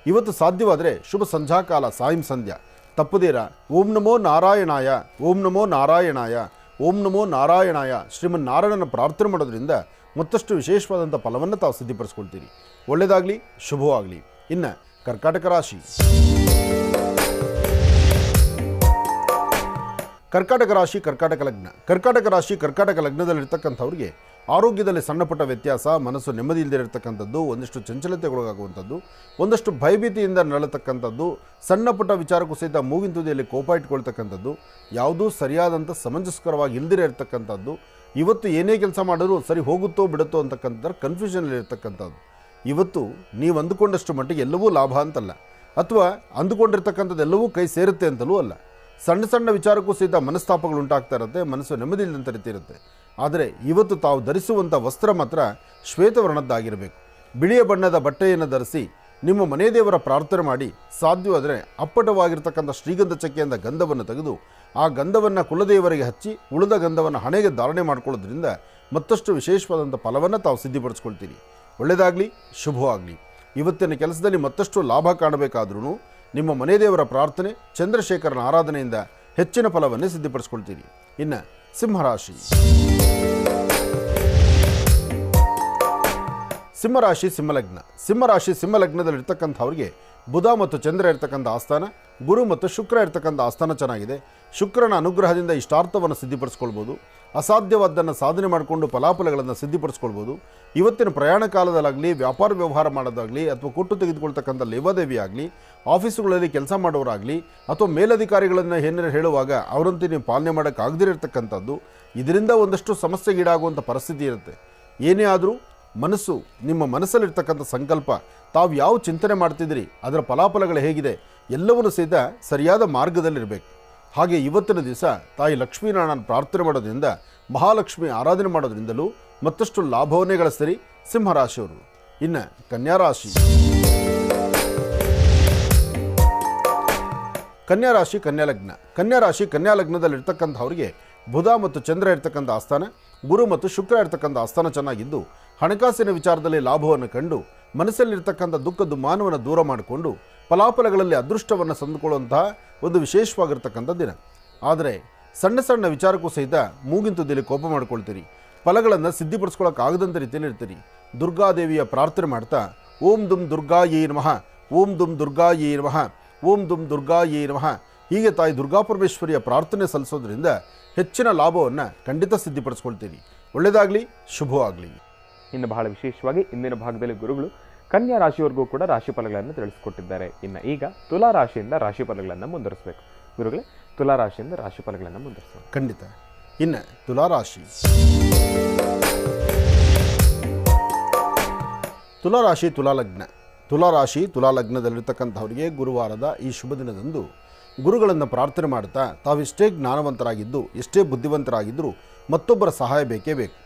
ಇವತ್ತು ಸಾಧ್ಯವಾದರೆ ಶುಭ ಸಂಧ್ಯಾಕಾಲ ಸಾಯಂ ಸಂಧ್ಯಾ ತಪ್ಪದೇರ ಓಂ ನಮೋ ನಾರಾಯಣಾಯ, ಓಂ ನಮೋ ನಾರಾಯಣಾಯ, ಓಂ ನಮೋ ನಾರಾಯಣಾಯ ಶ್ರೀಮನ್ನಾರಾಯಣನ ಪ್ರಾರ್ಥನೆ ಮಾಡೋದ್ರಿಂದ ಮತ್ತಷ್ಟು ವಿಶೇಷವಾದಂಥ ಫಲವನ್ನು ತಾವು ಸಿದ್ಧಿಪಡಿಸ್ಕೊಳ್ತೀರಿ. ಒಳ್ಳೆಯದಾಗಲಿ, ಶುಭವಾಗಲಿ. ಇನ್ನು ಕರ್ಕಾಟಕ ರಾಶಿ, ಕರ್ಕಾಟಕ ರಾಶಿ ಕರ್ಕಾಟಕ ಲಗ್ನ. ಕರ್ಕಾಟಕ ರಾಶಿ ಕರ್ಕಾಟಕ ಲಗ್ನದಲ್ಲಿರ್ತಕ್ಕಂಥವ್ರಿಗೆ ಆರೋಗ್ಯದಲ್ಲಿ ಸಣ್ಣ ಪುಟ್ಟ ವ್ಯತ್ಯಾಸ, ಮನಸ್ಸು ನೆಮ್ಮದಿ ಇಲ್ಲದಿರತಕ್ಕಂಥದ್ದು, ಒಂದಿಷ್ಟು ಚಂಚಲತೆಗೊಳಗಾಗುವಂಥದ್ದು, ಒಂದಷ್ಟು ಭಯಭೀತಿಯಿಂದ ನರಳತಕ್ಕಂಥದ್ದು, ಸಣ್ಣ ಪುಟ್ಟ ವಿಚಾರಕ್ಕೂ ಸಹಿತ ಮೂಗಿನ ತುದಿಯಲ್ಲಿ ಕೋಪ ಇಟ್ಕೊಳ್ತಕ್ಕಂಥದ್ದು, ಯಾವುದೂ ಸರಿಯಾದಂಥ ಸಮಂಜಸ್ಕರವಾಗಿ ಇಲ್ದಿರೇ ಇರತಕ್ಕಂಥದ್ದು, ಇವತ್ತು ಏನೇ ಕೆಲಸ ಮಾಡಿದ್ರೂ ಸರಿ ಹೋಗುತ್ತೋ ಬಿಡುತ್ತೋ ಅಂತಕ್ಕಂಥದ್ದು ಕನ್ಫ್ಯೂಷನಲ್ಲಿರ್ತಕ್ಕಂಥದ್ದು. ಇವತ್ತು ನೀವು ಅಂದುಕೊಂಡಷ್ಟು ಮಟ್ಟಿಗೆ ಎಲ್ಲವೂ ಲಾಭ ಅಂತಲ್ಲ, ಅಥವಾ ಅಂದುಕೊಂಡಿರ್ತಕ್ಕಂಥದ್ದೆಲ್ಲವೂ ಕೈ ಸೇರುತ್ತೆ ಅಂತಲೂ ಅಲ್ಲ. ಸಣ್ಣ ಸಣ್ಣ ವಿಚಾರಕ್ಕೂ ಸಹಿತ ಮನಸ್ತಾಪಗಳು ಉಂಟಾಗ್ತಾ ಇರುತ್ತೆ, ಮನಸ್ಸು ನೆಮ್ಮದಿ ಇಲ್ಲದಂಥ ರೀತಿ ಇರುತ್ತೆ. ಆದರೆ ಇವತ್ತು ತಾವು ಧರಿಸುವಂಥ ವಸ್ತ್ರ ಮಾತ್ರ ಶ್ವೇತವರ್ಣದ್ದಾಗಿರಬೇಕು. ಬಿಳಿಯ ಬಣ್ಣದ ಬಟ್ಟೆಯನ್ನು ಧರಿಸಿ ನಿಮ್ಮ ಮನೆ ದೇವರ ಪ್ರಾರ್ಥನೆ ಮಾಡಿ, ಸಾಧ್ಯವಾದರೆ ಅಪ್ಪಟವಾಗಿರ್ತಕ್ಕಂಥ ಶ್ರೀಗಂಧ ಚಕ್ಕೆಯಿಂದ ಗಂಧವನ್ನು ತೆಗೆದು ಆ ಗಂಧವನ್ನು ಕುಲದೇವರಿಗೆ ಹಚ್ಚಿ ಉಳಿದ ಗಂಧವನ್ನು ಹಣೆಗೆ ಧಾರಣೆ ಮಾಡ್ಕೊಳ್ಳೋದ್ರಿಂದ ಮತ್ತಷ್ಟು ವಿಶೇಷವಾದಂಥ ಫಲವನ್ನು ತಾವು ಸಿದ್ಧಿಪಡಿಸ್ಕೊಳ್ತೀರಿ. ಒಳ್ಳೆಯದಾಗಲಿ, ಶುಭವಾಗಲಿ. ಇವತ್ತಿನ ಕೆಲಸದಲ್ಲಿ ಮತ್ತಷ್ಟು ಲಾಭ ಕಾಣಬೇಕಾದ್ರೂ ನಿಮ್ಮ ಮನೆ ದೇವರ ಪ್ರಾರ್ಥನೆ, ಚಂದ್ರಶೇಖರನ ಆರಾಧನೆಯಿಂದ ಹೆಚ್ಚಿನ ಫಲವನ್ನೇ ಸಿದ್ಧಿಪಡಿಸ್ಕೊಳ್ತೀರಿ. ಇನ್ನು ಸಿಂಹರಾಶಿ, ಸಿಂಹರಾಶಿ ಸಿಂಹಲಗ್ನ. ಸಿಂಹರಾಶಿ ಸಿಂಹಲಗ್ನದಲ್ಲಿರ್ತಕ್ಕಂಥವ್ರಿಗೆ ಬುಧ ಮತ್ತು ಚಂದ್ರ ಇರ್ತಕ್ಕಂಥ ಆಸ್ಥಾನ, ಗುರು ಮತ್ತು ಶುಕ್ರ ಇರ್ತಕ್ಕಂಥ ಆಸ್ಥಾನ ಚೆನ್ನಾಗಿದೆ. ಶುಕ್ರನ ಅನುಗ್ರಹದಿಂದ ಇಷ್ಟಾರ್ಥವನ್ನು ಸಿದ್ಧಿಪಡಿಸ್ಕೊಳ್ಬೋದು. ಅಸಾಧ್ಯವಾದ್ದನ್ನು ಸಾಧನೆ ಮಾಡಿಕೊಂಡು ಫಲಾಫಲಗಳನ್ನು ಸಿದ್ಧಿಪಡಿಸ್ಕೊಳ್ಬೋದು. ಇವತ್ತಿನ ಪ್ರಯಾಣ ಕಾಲದಲ್ಲಾಗಲಿ, ವ್ಯಾಪಾರ ವ್ಯವಹಾರ ಮಾಡೋದಾಗಲಿ, ಅಥವಾ ಕೊಟ್ಟು ತೆಗೆದುಕೊಳ್ತಕ್ಕಂಥ ಲೇವಾದೇವಿ ಆಗಲಿ, ಆಫೀಸುಗಳಲ್ಲಿ ಕೆಲಸ ಮಾಡೋರಾಗಲಿ, ಅಥವಾ ಮೇಲಧಿಕಾರಿಗಳನ್ನು ಏನಾರು ಹೇಳುವಾಗ ಅವರಂತೆ ನೀವು ಪಾಲನೆ ಮಾಡೋಕ್ಕಾಗದಿರತಕ್ಕಂಥದ್ದು, ಇದರಿಂದ ಒಂದಷ್ಟು ಸಮಸ್ಯೆಗೀಡಾಗುವಂಥ ಪರಿಸ್ಥಿತಿ ಇರುತ್ತೆ. ಏನೇ ಆದರೂ ಮನಸ್ಸು, ನಿಮ್ಮ ಮನಸ್ಸಲ್ಲಿರ್ತಕ್ಕಂಥ ಸಂಕಲ್ಪ, ತಾವು ಯಾವ ಚಿಂತನೆ ಮಾಡ್ತಿದ್ದೀರಿ, ಅದರ ಫಲಾಫಲಗಳು ಹೇಗಿದೆ, ಎಲ್ಲವನ್ನೂ ಸಹಿತ ಸರಿಯಾದ ಮಾರ್ಗದಲ್ಲಿರಬೇಕು. ಹಾಗೆ ಇವತ್ತಿನ ದಿವಸ ತಾಯಿ ಲಕ್ಷ್ಮೀನಾರಾಯಣ ಪ್ರಾರ್ಥನೆ ಮಾಡೋದ್ರಿಂದ, ಮಹಾಲಕ್ಷ್ಮಿ ಆರಾಧನೆ ಮಾಡೋದ್ರಿಂದಲೂ ಮತ್ತಷ್ಟು ಲಾಭವನ್ನೇ ಗಳಿಸ್ತೀರಿ ಸಿಂಹರಾಶಿಯವರು. ಇನ್ನು ಕನ್ಯಾರಾಶಿ, ಕನ್ಯಾರಾಶಿ ಕನ್ಯಾಲಗ್ನ. ಕನ್ಯಾರಾಶಿ ಕನ್ಯಾಲಗ್ನದಲ್ಲಿರ್ತಕ್ಕಂಥವ್ರಿಗೆ ಬುಧ ಮತ್ತು ಚಂದ್ರ ಇರ್ತಕ್ಕಂಥ ಆಸ್ಥಾನ, ಗುರು ಮತ್ತು ಶುಕ್ರ ಇರ್ತಕ್ಕಂಥ ಆಸ್ಥಾನ ಚೆನ್ನಾಗಿದ್ದು, ಹಣಕಾಸಿನ ವಿಚಾರದಲ್ಲಿ ಲಾಭವನ್ನು ಕಂಡು ಮನಸ್ಸಲ್ಲಿರ್ತಕ್ಕಂಥ ದುಃಖ ದುಮ್ಮಾನವನ್ನು ದೂರ ಮಾಡಿಕೊಂಡು ಫಲಾಫಲಗಳಲ್ಲಿ ಅದೃಷ್ಟವನ್ನು ಸಂದುಕೊಳ್ಳುವಂತಹ ಒಂದು ವಿಶೇಷವಾಗಿರ್ತಕ್ಕಂಥ ದಿನ. ಆದರೆ ಸಣ್ಣ ಸಣ್ಣ ವಿಚಾರಕ್ಕೂ ಸಹಿತ ಮೂಗಿನ ತುದಿಯಲ್ಲಿ ಕೋಪ ಮಾಡ್ಕೊಳ್ತೀರಿ. ಫಲಗಳನ್ನು ಸಿದ್ಧಿಪಡಿಸ್ಕೊಳ್ಳೋಕ್ಕಾಗದಂಥ ರೀತಿಯಲ್ಲಿ ಇರ್ತೀರಿ. ದುರ್ಗಾದೇವಿಯ ಪ್ರಾರ್ಥನೆ ಮಾಡ್ತಾ ಓಂ ದುಂ ದುರ್ಗಾಯೇ ನಮಃ, ಓಂ ದುಂ ದುರ್ಗಾಯೇ ನಮಃ, ಓಂ ದುಂ ದುರ್ಗಾಯೇ ನಮಃ ಹೀಗೆ ತಾಯಿ ದುರ್ಗಾಪರಮೇಶ್ವರಿಯ ಪ್ರಾರ್ಥನೆ ಸಲ್ಲಿಸೋದ್ರಿಂದ ಹೆಚ್ಚಿನ ಲಾಭವನ್ನು ಖಂಡಿತ ಸಿದ್ಧಿಪಡಿಸ್ಕೊಳ್ತೀರಿ. ಒಳ್ಳೆಯದಾಗಲಿ, ಶುಭವಾಗಲಿ. ಇನ್ನು ಬಹಳ ವಿಶೇಷವಾಗಿ ಇಂದಿನ ಭಾಗದಲ್ಲಿ ಗುರುಗಳು ಕನ್ಯಾ ರಾಶಿಯವರೆಗೂ ಕೂಡ ರಾಶಿ ಫಲಗಳನ್ನು ತಿಳಿಸಿಕೊಟ್ಟಿದ್ದಾರೆ. ಇನ್ನು ಈಗ ತುಲಾ ರಾಶಿಯಿಂದ ರಾಶಿ ಫಲಗಳನ್ನು ಮುಂದುವರಿಸಬೇಕು. ಗುರುಗಳೇ, ತುಲಾ ರಾಶಿಯಿಂದ ರಾಶಿ ಫಲಗಳನ್ನು ಮುಂದುವರಿಸೋಣ. ಖಂಡಿತ. ಇನ್ನು ತುಲಾರಾಶಿ, ತುಲಾರಾಶಿ ತುಲಾಲಗ್ನ. ತುಲಾರಾಶಿ ತುಲಾಲಗ್ನದಲ್ಲಿರ್ತಕ್ಕಂಥವರಿಗೆ ಗುರುವಾರದ ಈ ಶುಭ ದಿನದಂದು ಗುರುಗಳನ್ನು ಪ್ರಾರ್ಥನೆ ಮಾಡ್ತಾ ತಾವೆಷ್ಟೇ ಜ್ಞಾನವಂತರಾಗಿದ್ದು, ಎಷ್ಟೇ ಬುದ್ಧಿವಂತರಾಗಿದ್ದರೂ ಮತ್ತೊಬ್ಬರ ಸಹಾಯ ಬೇಕೇ ಬೇಕು.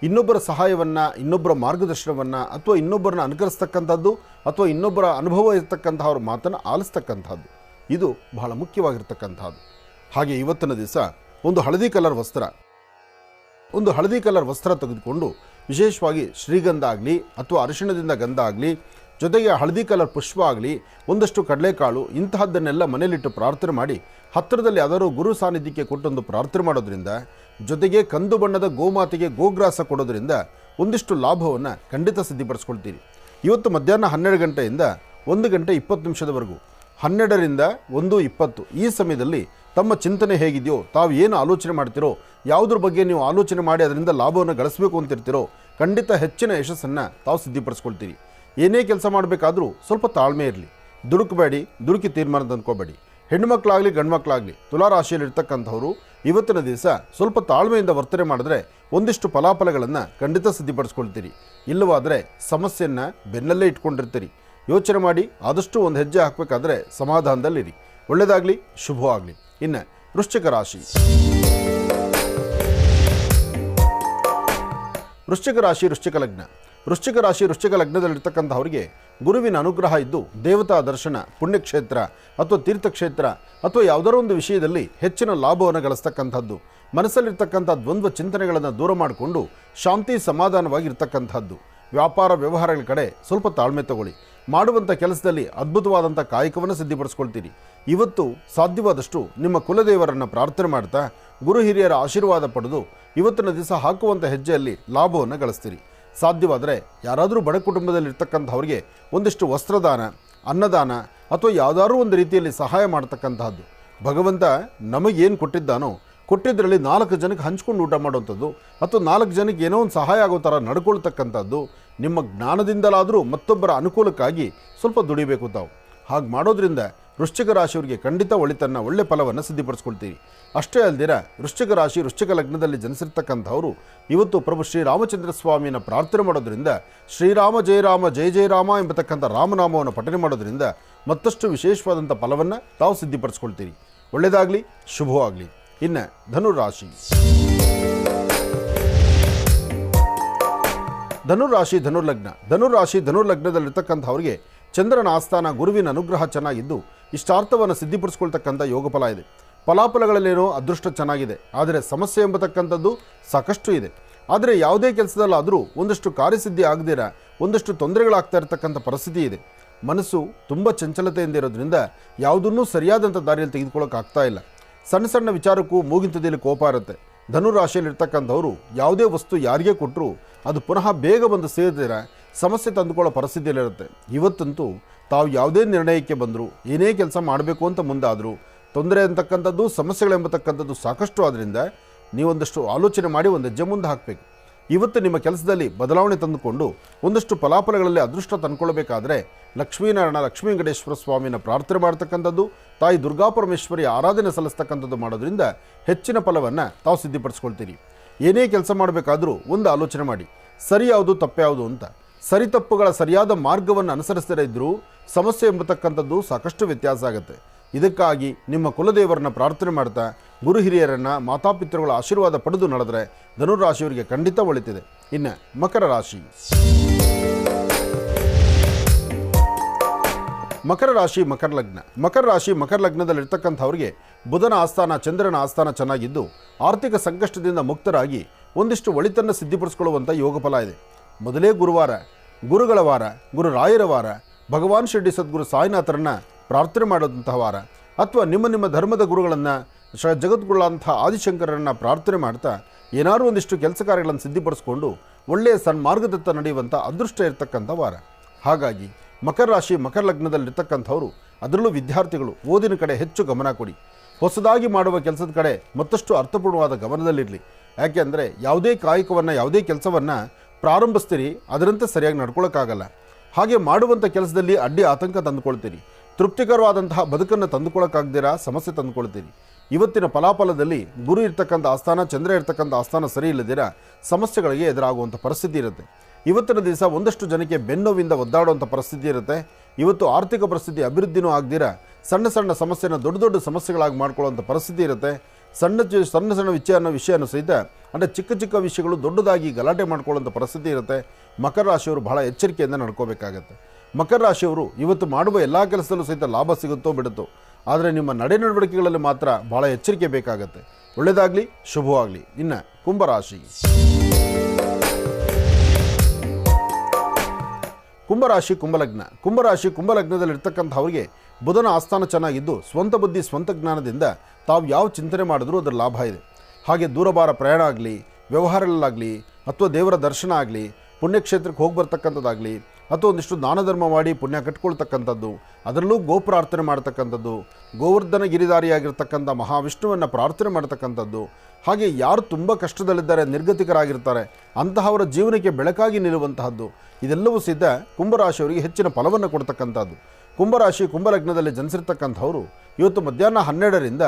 ಇನ್ನೊಬ್ಬರ ಸಹಾಯವನ್ನು, ಇನ್ನೊಬ್ಬರ ಮಾರ್ಗದರ್ಶನವನ್ನು, ಅಥವಾ ಇನ್ನೊಬ್ಬರನ್ನ ಅನುಕರಿಸ್ತಕ್ಕಂಥದ್ದು, ಅಥವಾ ಇನ್ನೊಬ್ಬರ ಅನುಭವ ಇರತಕ್ಕಂಥವ್ರ ಮಾತನ್ನು ಆಲಿಸ್ತಕ್ಕಂಥದ್ದು, ಇದು ಬಹಳ ಮುಖ್ಯವಾಗಿರ್ತಕ್ಕಂಥದ್ದು. ಹಾಗೆ ಇವತ್ತಿನ ದಿವಸ ಒಂದು ಹಳದಿ ಕಲರ್ ವಸ್ತ್ರ ತೆಗೆದುಕೊಂಡು ವಿಶೇಷವಾಗಿ ಶ್ರೀಗಂಧ ಆಗಲಿ ಅಥವಾ ಅರಿಶಿಣದಿಂದ ಗಂಧ ಆಗಲಿ, ಜೊತೆಗೆ ಹಳದಿ ಕಲರ್ ಪುಷ್ಪ ಆಗಲಿ, ಒಂದಷ್ಟು ಕಡಲೆಕಾಳು, ಇಂತಹದ್ದನ್ನೆಲ್ಲ ಮನೆಯಲ್ಲಿಟ್ಟು ಪ್ರಾರ್ಥನೆ ಮಾಡಿ ಹತ್ತಿರದಲ್ಲಿ ಯಾವ್ದಾದ್ರು ಗುರು ಸಾನ್ನಿಧ್ಯಕ್ಕೆ ಕೊಟ್ಟೊಂದು ಪ್ರಾರ್ಥನೆ ಮಾಡೋದ್ರಿಂದ, ಜೊತೆಗೆ ಕಂದು ಬಣ್ಣದ ಗೋಮಾತೆಗೆ ಗೋಗ್ರಾಸ ಕೊಡೋದ್ರಿಂದ ಒಂದಿಷ್ಟು ಲಾಭವನ್ನು ಖಂಡಿತ ಸಿದ್ಧಿಪಡಿಸ್ಕೊಳ್ತೀರಿ. ಇವತ್ತು ಮಧ್ಯಾಹ್ನ 12 ಗಂಟೆಯಿಂದ 1 ಗಂಟೆ 20 ನಿಮಿಷದವರೆಗೂ, 12ರಿಂದ 1:20 ಈ ಸಮಯದಲ್ಲಿ ತಮ್ಮ ಚಿಂತನೆ ಹೇಗಿದೆಯೋ, ತಾವು ಏನು ಆಲೋಚನೆ ಮಾಡ್ತಿರೋ, ಯಾವುದ್ರ ಬಗ್ಗೆ ನೀವು ಆಲೋಚನೆ ಮಾಡಿ ಅದರಿಂದ ಲಾಭವನ್ನು ಗಳಿಸಬೇಕು ಅಂತಿರ್ತೀರೋ, ಖಂಡಿತ ಹೆಚ್ಚಿನ ಯಶಸ್ಸನ್ನು ತಾವು ಸಿದ್ಧಿಪಡಿಸ್ಕೊಳ್ತೀರಿ. ಏನೇ ಕೆಲಸ ಮಾಡಬೇಕಾದ್ರೂ ಸ್ವಲ್ಪ ತಾಳ್ಮೆ ಇರಲಿ, ದುಡುಕಬೇಡಿ, ದುಡುಕಿ ತೀರ್ಮಾನ ತಂದ್ಕೋಬೇಡಿ. ಹೆಣ್ಣುಮಕ್ಕಳಾಗಲಿ ಗಂಡುಮಕ್ಕಳಾಗಲಿ ತುಲಾರಾಶಿಯಲ್ಲಿರ್ತಕ್ಕಂಥವರು ಇವತ್ತಿನ ದಿವಸ ಸ್ವಲ್ಪ ತಾಳ್ಮೆಯಿಂದ ವರ್ತನೆ ಮಾಡಿದ್ರೆ ಒಂದಿಷ್ಟು ಫಲಾಫಲಗಳನ್ನು ಖಂಡಿತ ಸಿದ್ಧಿಪಡಿಸ್ಕೊಳ್ತೀರಿ. ಇಲ್ಲವಾದರೆ ಸಮಸ್ಯೆಯನ್ನು ಬೆನ್ನಲ್ಲೇ ಇಟ್ಕೊಂಡಿರ್ತೀರಿ. ಯೋಚನೆ ಮಾಡಿ ಆದಷ್ಟು ಒಂದು ಹೆಜ್ಜೆ ಹಾಕಬೇಕಾದ್ರೆ ಸಮಾಧಾನದಲ್ಲಿರಿ. ಒಳ್ಳೆಯದಾಗಲಿ, ಶುಭವಾಗಲಿ. ಇನ್ನು ವೃಶ್ಚಿಕ ರಾಶಿ. ವೃಶ್ಚಿಕ ರಾಶಿ ವೃಶ್ಚಿಕ ಲಗ್ನ. ವೃಶ್ಚಿಕ ರಾಶಿ ವೃಶ್ಚಿಕ ಲಗ್ನದಲ್ಲಿರ್ತಕ್ಕಂಥವರಿಗೆ ಗುರುವಿನ ಅನುಗ್ರಹ ಇದ್ದು ದೇವತಾ ದರ್ಶನ, ಪುಣ್ಯಕ್ಷೇತ್ರ ಅಥವಾ ತೀರ್ಥಕ್ಷೇತ್ರ ಅಥವಾ ಯಾವುದಾರೋ ಒಂದು ವಿಷಯದಲ್ಲಿ ಹೆಚ್ಚಿನ ಲಾಭವನ್ನು ಗಳಿಸ್ತಕ್ಕಂಥದ್ದು, ಮನಸ್ಸಲ್ಲಿರ್ತಕ್ಕಂಥ ದ್ವಂದ್ವ ಚಿಂತನೆಗಳನ್ನು ದೂರ ಮಾಡಿಕೊಂಡು ಶಾಂತಿ ಸಮಾಧಾನವಾಗಿರ್ತಕ್ಕಂಥದ್ದು. ವ್ಯಾಪಾರ ವ್ಯವಹಾರಗಳ ಕಡೆ ಸ್ವಲ್ಪ ತಾಳ್ಮೆ ತಗೊಳ್ಳಿ. ಮಾಡುವಂಥ ಕೆಲಸದಲ್ಲಿ ಅದ್ಭುತವಾದಂಥ ಕಾಯಕವನ್ನು ಸಿದ್ಧಿಪಡಿಸ್ಕೊಳ್ತೀರಿ. ಇವತ್ತು ಸಾಧ್ಯವಾದಷ್ಟು ನಿಮ್ಮ ಕುಲದೇವರನ್ನು ಪ್ರಾರ್ಥನೆ ಮಾಡ್ತಾ ಗುರು ಹಿರಿಯರ ಆಶೀರ್ವಾದ ಪಡೆದು ಇವತ್ತಿನ ದಿವಸ ಹಾಕುವಂಥ ಹೆಜ್ಜೆಯಲ್ಲಿ ಲಾಭವನ್ನು ಗಳಿಸ್ತೀರಿ. ಸಾಧ್ಯವಾದರೆ ಯಾರಾದರೂ ಬಡ ಕುಟುಂಬದಲ್ಲಿರ್ತಕ್ಕಂಥವ್ರಿಗೆ ಒಂದಿಷ್ಟು ವಸ್ತ್ರದಾನ, ಅನ್ನದಾನ ಅಥವಾ ಯಾವುದಾದ್ರೂ ಒಂದು ರೀತಿಯಲ್ಲಿ ಸಹಾಯ ಮಾಡ್ತಕ್ಕಂತಹದ್ದು. ಭಗವಂತ ನಮಗೇನು ಕೊಟ್ಟಿದ್ದಾನೋ ಕೊಟ್ಟಿದ್ದರಲ್ಲಿ 4 ಜನಕ್ಕೆ ಹಂಚ್ಕೊಂಡು ಊಟ ಮಾಡುವಂಥದ್ದು ಅಥವಾ 4 ಜನಕ್ಕೆ ಏನೋ ಒಂದು ಸಹಾಯ ಆಗೋ ಥರ ನಡ್ಕೊಳ್ತಕ್ಕಂಥದ್ದು. ನಿಮ್ಮ ಜ್ಞಾನದಿಂದಲಾದರೂ ಮತ್ತೊಬ್ಬರ ಅನುಕೂಲಕ್ಕಾಗಿ ಸ್ವಲ್ಪ ದುಡಿಬೇಕು ತಾವು. ಹಾಗೆ ಮಾಡೋದ್ರಿಂದ ವೃಶ್ಚಿಕ ರಾಶಿಯವರಿಗೆ ಖಂಡಿತ ಒಳ್ಳೆ ಫಲವನ್ನು ಸಿದ್ಧಿಪಡಿಸ್ಕೊಳ್ತೀವಿ. ಅಷ್ಟೇ ಅಲ್ದಿರ ವೃಶ್ಚಿಕ ರಾಶಿ ವೃಶ್ಚಿಕ ಲಗ್ನದಲ್ಲಿ ಜನಿಸಿರ್ತಕ್ಕಂಥವರು ಇವತ್ತು ಪ್ರಭು ಶ್ರೀರಾಮಚಂದ್ರ ಸ್ವಾಮಿನ ಪ್ರಾರ್ಥನೆ ಮಾಡೋದ್ರಿಂದ, ಶ್ರೀರಾಮ ಜಯ ರಾಮ ಜಯ ಜಯ ರಾಮ ಎಂಬತಕ್ಕಂಥ ರಾಮನಾಮವನ್ನು ಪಠನೆ ಮಾಡೋದ್ರಿಂದ ಮತ್ತಷ್ಟು ವಿಶೇಷವಾದಂಥ ಫಲವನ್ನು ತಾವು ಸಿದ್ಧಿಪಡಿಸ್ಕೊಳ್ತೀರಿ. ಒಳ್ಳೆಯದಾಗಲಿ, ಶುಭವಾಗಲಿ. ಇನ್ನು ಧನುರಾಶಿ. ಧನುರಾಶಿ ಧನುರ್ಲಗ್ನ. ಧನುರಾಶಿ ಧನುರ್ಲಗ್ನದಲ್ಲಿರ್ತಕ್ಕಂಥವ್ರಿಗೆ ಚಂದ್ರನ ಆಸ್ಥಾನ ಗುರುವಿನ ಅನುಗ್ರಹ ಚೆನ್ನಾಗಿದ್ದು ಇಷ್ಟಾರ್ಥವನ್ನು ಸಿದ್ಧಿಪಡಿಸ್ಕೊಳ್ತಕ್ಕಂಥ ಯೋಗ ಫಲ ಇದೆ. ಫಲಾಫಲಗಳಲ್ಲೇನೋ ಅದೃಷ್ಟ ಚೆನ್ನಾಗಿದೆ, ಆದರೆ ಸಮಸ್ಯೆ ಎಂಬತಕ್ಕಂಥದ್ದು ಸಾಕಷ್ಟು ಇದೆ. ಆದರೆ ಯಾವುದೇ ಕೆಲಸದಲ್ಲಾದರೂ ಒಂದಷ್ಟು ಕಾರ್ಯಸಿದ್ಧಿ ಆಗದಿರ ಒಂದಷ್ಟು ತೊಂದರೆಗಳಾಗ್ತಾ ಇರತಕ್ಕಂಥ ಪರಿಸ್ಥಿತಿ ಇದೆ. ಮನಸ್ಸು ತುಂಬ ಚಂಚಲತೆಯಿಂದ ಇರೋದ್ರಿಂದ ಯಾವುದನ್ನೂ ಸರಿಯಾದಂಥ ದಾರಿಯಲ್ಲಿ ತೆಗೆದುಕೊಳ್ಳೋಕ್ಕಾಗ್ತಾ ಇಲ್ಲ. ಸಣ್ಣ ಸಣ್ಣ ವಿಚಾರಕ್ಕೂ ಮೂಗಿಂತದಲ್ಲಿ ಕೋಪ ಇರುತ್ತೆ. ಧನುರಾಶಿಯಲ್ಲಿರ್ತಕ್ಕಂಥವರು ಯಾವುದೇ ವಸ್ತು ಯಾರಿಗೇ ಕೊಟ್ಟರೂ ಅದು ಪುನಃ ಬೇಗ ಬಂದು ಸೇರಿದಿರ ಸಮಸ್ಯೆ ತಂದುಕೊಳ್ಳೋ ಪರಿಸ್ಥಿತಿಯಲ್ಲಿರುತ್ತೆ. ಇವತ್ತಂತೂ ತಾವು ಯಾವುದೇ ನಿರ್ಣಯಕ್ಕೆ ಬಂದರೂ, ಏನೇ ಕೆಲಸ ಮಾಡಬೇಕು ಅಂತ ಮುಂದಾದರೂ ತೊಂದರೆ ಅಂತಕ್ಕಂಥದ್ದು, ಸಮಸ್ಯೆಗಳೆಂಬತಕ್ಕಂಥದ್ದು ಸಾಕಷ್ಟು. ಆದ್ದರಿಂದ ನೀವೊಂದಷ್ಟು ಆಲೋಚನೆ ಮಾಡಿ ಒಂದು ಹೆಜ್ಜೆ ಮುಂದೆ ಹಾಕಬೇಕು. ಇವತ್ತು ನಿಮ್ಮ ಕೆಲಸದಲ್ಲಿ ಬದಲಾವಣೆ ತಂದುಕೊಂಡು ಒಂದಷ್ಟು ಫಲಾಫಲಗಳಲ್ಲಿ ಅದೃಷ್ಟ ತಂದುಕೊಳ್ಬೇಕಾದ್ರೆ ಲಕ್ಷ್ಮೀನಾರಾಯಣ ಲಕ್ಷ್ಮೀ ವೆಂಕಟೇಶ್ವರ ಸ್ವಾಮಿನ ಪ್ರಾರ್ಥನೆ ಮಾಡ್ತಕ್ಕಂಥದ್ದು, ತಾಯಿ ದುರ್ಗಾಪರಮೇಶ್ವರಿ ಆರಾಧನೆ ಸಲ್ಲಿಸ್ತಕ್ಕಂಥದ್ದು ಮಾಡೋದ್ರಿಂದ ಹೆಚ್ಚಿನ ಫಲವನ್ನು ತಾವು ಸಿದ್ಧಿಪಡಿಸ್ಕೊಳ್ತೀರಿ. ಏನೇ ಕೆಲಸ ಮಾಡಬೇಕಾದ್ರೂ ಒಂದು ಆಲೋಚನೆ ಮಾಡಿ, ಸರಿ ಯಾವುದು ತಪ್ಪು ಯಾವುದು ಅಂತ. ಸರಿ ತಪ್ಪುಗಳ ಸರಿಯಾದ ಮಾರ್ಗವನ್ನು ಅನುಸರಿಸದೇ ಇದ್ದರೂ ಸಮಸ್ಯೆ ಎಂಬತಕ್ಕಂಥದ್ದು ಸಾಕಷ್ಟು ವ್ಯತ್ಯಾಸ ಆಗುತ್ತೆ. ಇದಕ್ಕಾಗಿ ನಿಮ್ಮ ಕುಲದೇವರನ್ನ ಪ್ರಾರ್ಥನೆ ಮಾಡ್ತಾ ಗುರು ಹಿರಿಯರನ್ನು, ಮಾತಾಪಿತೃಗಳ ಆಶೀರ್ವಾದ ಪಡೆದು ನಡೆದರೆ ಧನುರಾಶಿಯವರಿಗೆ ಖಂಡಿತ ಒಳಿತಿದೆ. ಇನ್ನು ಮಕರ ರಾಶಿ. ಮಕರ ರಾಶಿ ಮಕರ ಲಗ್ನ. ಮಕರ ರಾಶಿ ಮಕರ ಲಗ್ನದಲ್ಲಿರ್ತಕ್ಕಂಥವ್ರಿಗೆ ಬುಧನ ಆಸ್ಥಾನ ಚಂದ್ರನ ಆಸ್ಥಾನ ಚೆನ್ನಾಗಿದ್ದು ಆರ್ಥಿಕ ಸಂಕಷ್ಟದಿಂದ ಮುಕ್ತರಾಗಿ ಒಂದಿಷ್ಟು ಒಳಿತನ್ನು ಸಿದ್ಧಿಪಡಿಸ್ಕೊಳ್ಳುವಂಥ ಯೋಗ ಫಲ ಇದೆ. ಮೊದಲೇ ಗುರುವಾರ, ಗುರುಗಳ ವಾರ, ಗುರು ರಾಯರ ವಾರ, ಭಗವಾನ್ ಶಿರ್ಡಿ ಸದ್ಗುರು ಸಾಯಿನಾಥರನ್ನ ಪ್ರಾರ್ಥನೆ ಮಾಡೋದಂತಹ ವಾರ, ಅಥವಾ ನಿಮ್ಮ ಧರ್ಮದ ಗುರುಗಳನ್ನು ಜಗದ್ಗುರುಗಳಂಥ ಆದಿಶಂಕರರನ್ನು ಪ್ರಾರ್ಥನೆ ಮಾಡ್ತಾ ಏನಾದರೂ ಒಂದಿಷ್ಟು ಕೆಲಸ ಕಾರ್ಯಗಳನ್ನು ಸಿದ್ಧಿಪಡಿಸ್ಕೊಂಡು ಒಳ್ಳೆಯ ಸನ್ಮಾರ್ಗದತ್ತ ನಡೆಯುವಂಥ ಅದೃಷ್ಟ ಇರತಕ್ಕಂಥ ವಾರ. ಹಾಗಾಗಿ ಮಕರ ರಾಶಿ ಮಕರ ಲಗ್ನದಲ್ಲಿರ್ತಕ್ಕಂಥವರು, ಅದರಲ್ಲೂ ವಿದ್ಯಾರ್ಥಿಗಳು ಓದಿನ ಕಡೆ ಹೆಚ್ಚು ಗಮನ ಕೊಡಿ. ಹೊಸದಾಗಿ ಮಾಡುವ ಕೆಲಸದ ಕಡೆ ಮತ್ತಷ್ಟು ಅರ್ಥಪೂರ್ಣವಾದ ಗಮನದಲ್ಲಿರಲಿ. ಯಾಕೆಂದರೆ ಯಾವುದೇ ಕಾಯಕವನ್ನು, ಯಾವುದೇ ಕೆಲಸವನ್ನು ಪ್ರಾರಂಭಿಸ್ತೀರಿ ಅದರಂತೆ ಸರಿಯಾಗಿ ನಡ್ಕೊಳ್ಳೋಕ್ಕಾಗಲ್ಲ. ಹಾಗೆ ಮಾಡುವಂಥ ಕೆಲಸದಲ್ಲಿ ಅಡ್ಡಿ ಆತಂಕ ತಂದುಕೊಳ್ತೀರಿ. ತೃಪ್ತಿಕರವಾದಂತಹ ಬದುಕನ್ನು ತಂದುಕೊಳ್ಳೋಕ್ಕಾಗದಿರ ಸಮಸ್ಯೆ ತಂದುಕೊಳ್ತೀರಿ. ಇವತ್ತಿನ ಫಲಾಫಲದಲ್ಲಿ ಗುರು ಇರ್ತಕ್ಕಂಥ ಆಸ್ಥಾನ, ಚಂದ್ರ ಇರ್ತಕ್ಕಂಥ ಆಸ್ಥಾನ ಸರಿ ಇಲ್ಲದಿರ ಸಮಸ್ಯೆಗಳಿಗೆ ಎದುರಾಗುವಂಥ ಪರಿಸ್ಥಿತಿ ಇರುತ್ತೆ. ಇವತ್ತಿನ ದಿವಸ ಒಂದಷ್ಟು ಜನಕ್ಕೆ ಬೆನ್ನೋವಿಂದ ಒದ್ದಾಡುವಂಥ ಪರಿಸ್ಥಿತಿ ಇರುತ್ತೆ. ಇವತ್ತು ಆರ್ಥಿಕ ಪರಿಸ್ಥಿತಿ ಅಭಿವೃದ್ಧಿನೂ ಆಗದಿರ ಸಣ್ಣ ಸಣ್ಣ ಸಮಸ್ಯೆನ ದೊಡ್ಡ ಸಮಸ್ಯೆಗಳಾಗಿ ಮಾಡ್ಕೊಳ್ಳುವಂಥ ಪರಿಸ್ಥಿತಿ ಇರುತ್ತೆ. ಸಣ್ಣ ವಿಷಯನೂ ಸಹಿತ ಅಂದರೆ ಚಿಕ್ಕ ವಿಷಯಗಳು ದೊಡ್ಡದಾಗಿ ಗಲಾಟೆ ಮಾಡ್ಕೊಳ್ಳುವಂಥ ಪರಿಸ್ಥಿತಿ ಇರುತ್ತೆ. ಮಕರ ರಾಶಿಯವರು ಬಹಳ ಎಚ್ಚರಿಕೆಯಿಂದ ನಡ್ಕೋಬೇಕಾಗತ್ತೆ. ಮಕರ ರಾಶಿಯವರು ಇವತ್ತು ಮಾಡುವ ಎಲ್ಲ ಕೆಲಸದಲ್ಲೂ ಸಹಿತ ಲಾಭ ಸಿಗುತ್ತೋ ಬಿಡುತ್ತೋ, ಆದರೆ ನಿಮ್ಮ ನಡೆನುಡಿಕೆಗಳಲ್ಲಿ ಮಾತ್ರ ಬಹಳ ಎಚ್ಚರಿಕೆ ಬೇಕಾಗತ್ತೆ. ಒಳ್ಳೆಯದಾಗಲಿ, ಶುಭವಾಗಲಿ. ಇನ್ನು ಕುಂಭರಾಶಿ. ಕುಂಭರಾಶಿ ಕುಂಭಲಗ್ನ. ಕುಂಭರಾಶಿ ಕುಂಭಲಗ್ನದಲ್ಲಿರ್ತಕ್ಕಂಥವ್ರಿಗೆ ಬುಧನ ಆಸ್ಥಾನ ಚೆನ್ನಾಗಿದ್ದು ಸ್ವಂತ ಬುದ್ಧಿ ಸ್ವಂತ ಜ್ಞಾನದಿಂದ ತಾವು ಯಾವ ಚಿಂತನೆ ಮಾಡಿದ್ರೂ ಅದರ ಲಾಭ ಇದೆ. ಹಾಗೆ ದೂರಭಾರ ಪ್ರಯಾಣ ಆಗಲಿ, ವ್ಯವಹಾರಗಳಾಗಲಿ, ಅಥವಾ ದೇವರ ದರ್ಶನ ಆಗಲಿ, ಪುಣ್ಯಕ್ಷೇತ್ರಕ್ಕೆ ಹೋಗಿ ಬರ್ತಕ್ಕಂಥದ್ದಾಗಲಿ, ಅಥವಾ ಒಂದಿಷ್ಟು ದಾನ ಧರ್ಮ ಮಾಡಿ ಪುಣ್ಯ ಕಟ್ಕೊಳ್ತಕ್ಕಂಥದ್ದು, ಅದರಲ್ಲೂ ಗೋಪ್ರಾರ್ಥನೆ ಮಾಡ್ತಕ್ಕಂಥದ್ದು, ಗೋವರ್ಧನ ಗಿರಿಧಾರಿಯಾಗಿರ್ತಕ್ಕಂಥ ಮಹಾವಿಷ್ಣುವನ್ನು ಪ್ರಾರ್ಥನೆ ಮಾಡ್ತಕ್ಕಂಥದ್ದು, ಹಾಗೆ ಯಾರು ತುಂಬ ಕಷ್ಟದಲ್ಲಿದ್ದಾರೆ, ನಿರ್ಗತಿಕರಾಗಿರ್ತಾರೆ, ಅಂತಹವರ ಜೀವನಕ್ಕೆ ಬೆಳಕಾಗಿ ನಿಲ್ಲುವಂತಹದ್ದು, ಇದೆಲ್ಲವೂ ಸಿದ್ಧ ಕುಂಭರಾಶಿಯವರಿಗೆ ಹೆಚ್ಚಿನ ಫಲವನ್ನು ಕೊಡ್ತಕ್ಕಂಥದ್ದು. ಕುಂಭರಾಶಿ ಕುಂಭಲಗ್ನದಲ್ಲಿ ಜನಿಸಿರ್ತಕ್ಕಂಥವರು ಇವತ್ತು ಮಧ್ಯಾಹ್ನ 12ರಿಂದ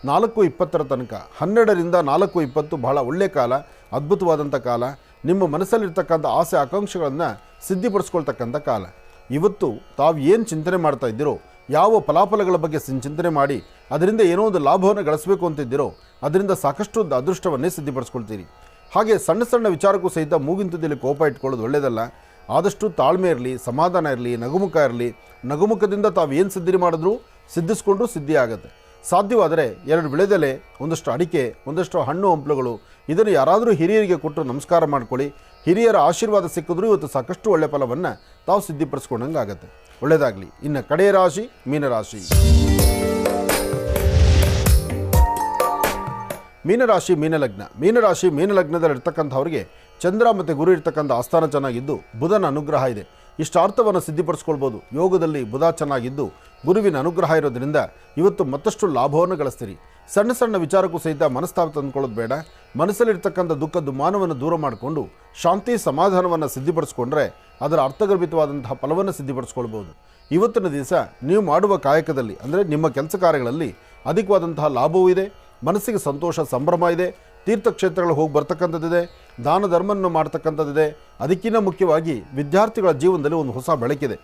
4:20 ತನಕ, 12ರಿಂದ 4:20 ಬಹಳ ಒಳ್ಳೆಯ ಕಾಲ, ಅದ್ಭುತವಾದಂಥ ಕಾಲ. ನಿಮ್ಮ ಮನಸ್ಸಲ್ಲಿರ್ತಕ್ಕಂಥ ಆಸೆ ಆಕಾಂಕ್ಷೆಗಳನ್ನು ಸಿದ್ಧಿಪಡಿಸ್ಕೊಳ್ತಕ್ಕಂಥ ಕಾಲ. ಇವತ್ತು ತಾವು ಏನು ಚಿಂತನೆ ಮಾಡ್ತಾ ಇದ್ದೀರೋ, ಯಾವ ಫಲಾಫಲಗಳ ಬಗ್ಗೆ ಚಿಂತನೆ ಮಾಡಿ ಅದರಿಂದ ಏನೋ ಒಂದು ಲಾಭವನ್ನು ಗಳಿಸಬೇಕು ಅಂತಿದ್ದೀರೋ, ಅದರಿಂದ ಸಾಕಷ್ಟು ಅದೃಷ್ಟವನ್ನೇ ಸಿದ್ಧಿಪಡಿಸ್ಕೊಳ್ತೀರಿ. ಹಾಗೆ ಸಣ್ಣ ಸಣ್ಣ ವಿಚಾರಕ್ಕೂ ಸಹಿತ ಮೂಗಿನ ತುದಿಯಲ್ಲಿ ಕೋಪ ಇಟ್ಕೊಳ್ಳೋದು ಒಳ್ಳೆಯದಲ್ಲ. ಆದಷ್ಟು ತಾಳ್ಮೆ ಇರಲಿ, ಸಮಾಧಾನ ಇರಲಿ, ನಗುಮುಖ ಇರಲಿ. ನಗುಮುಖದಿಂದ ತಾವು ಏನು ಸಿದ್ಧಿ ಮಾಡಿದ್ರೂ ಸಿದ್ಧಿಸ್ಕೊಂಡು ಸಿದ್ಧಿ ಆಗುತ್ತೆ. ಸಾಧ್ಯವಾದರೆ 2 ವಿಳೆದೆಲೆ, ಒಂದಷ್ಟು ಅಡಿಕೆ, ಒಂದಷ್ಟು ಹಣ್ಣು ಹಂಪಲುಗಳು, ಇದನ್ನು ಯಾರಾದರೂ ಹಿರಿಯರಿಗೆ ಕೊಟ್ಟು ನಮಸ್ಕಾರ ಮಾಡ್ಕೊಳ್ಳಿ. ಹಿರಿಯರ ಆಶೀರ್ವಾದ ಸಿಕ್ಕಿದ್ರೂ ಇವತ್ತು ಸಾಕಷ್ಟು ಒಳ್ಳೆಯ ಫಲವನ್ನು ತಾವು ಸಿದ್ಧಿಪಡಿಸ್ಕೊಂಡಂಗೆ ಆಗುತ್ತೆ. ಒಳ್ಳೆಯದಾಗಲಿ. ಇನ್ನು ಕಡೆಯ ರಾಶಿ ಮೀನರಾಶಿ. ಮೀನರಾಶಿ ಮೀನಲಗ್ನ. ಮೀನರಾಶಿ ಮೀನಲಗ್ನದಲ್ಲಿ ಇರ್ತಕ್ಕಂಥವ್ರಿಗೆ ಚಂದ್ರ ಮತ್ತು ಗುರು ಇರ್ತಕ್ಕಂಥ ಆಸ್ಥಾನ ಚೆನ್ನಾಗಿದ್ದು ಬುಧನ ಅನುಗ್ರಹ ಇದೆ. ಇಷ್ಟು ಅರ್ಥವನ್ನು ಸಿದ್ಧಿಪಡಿಸ್ಕೊಳ್ಬೋದು. ಯೋಗದಲ್ಲಿ ಬುಧ ಚೆನ್ನಾಗಿದ್ದು ಗುರುವಿನ ಅನುಗ್ರಹ ಇರೋದ್ರಿಂದ ಇವತ್ತು ಮತ್ತಷ್ಟು ಲಾಭವನ್ನು ಗಳಿಸ್ತೀರಿ. ಸಣ್ಣ ಸಣ್ಣ ವಿಚಾರಕ್ಕೂ ಸಹಿತ ಮನಸ್ತಾಪ ತಂದುಕೊಳ್ಳೋದು ಬೇಡ. ಮನಸ್ಸಲ್ಲಿರ್ತಕ್ಕಂಥ ದುಃಖ ದುಮ್ಮಾನವನ್ನು ದೂರ ಮಾಡಿಕೊಂಡು ಶಾಂತಿ ಸಮಾಧಾನವನ್ನು ಸಿದ್ಧಿಪಡಿಸ್ಕೊಂಡ್ರೆ ಅದರ ಅರ್ಥಗರ್ಭಿತವಾದಂತಹ ಫಲವನ್ನು ಸಿದ್ಧಿಪಡಿಸ್ಕೊಳ್ಬೋದು. ಇವತ್ತಿನ ದಿವಸ ನೀವು ಮಾಡುವ ಕಾಯಕದಲ್ಲಿ, ಅಂದರೆ ನಿಮ್ಮ ಕೆಲಸ ಕಾರ್ಯಗಳಲ್ಲಿ ಅಧಿಕವಾದಂತಹ ಲಾಭವೂ ಇದೆ, ಮನಸ್ಸಿಗೆ ಸಂತೋಷ ಸಂಭ್ರಮ ಇದೆ, ತೀರ್ಥಕ್ಷೇತ್ರಗಳು ಹೋಗಿ ಬರ್ತಕ್ಕಂಥದ್ದಿದೆ, ದಾನ ಧರ್ಮವನ್ನು ಮಾಡ್ತಕ್ಕಂಥದ್ದಿದೆ. ಅದಕ್ಕಿಂತ ಮುಖ್ಯವಾಗಿ ವಿದ್ಯಾರ್ಥಿಗಳ ಜೀವನದಲ್ಲಿ ಒಂದು ಹೊಸ ಬೆಳಕಿದೆ.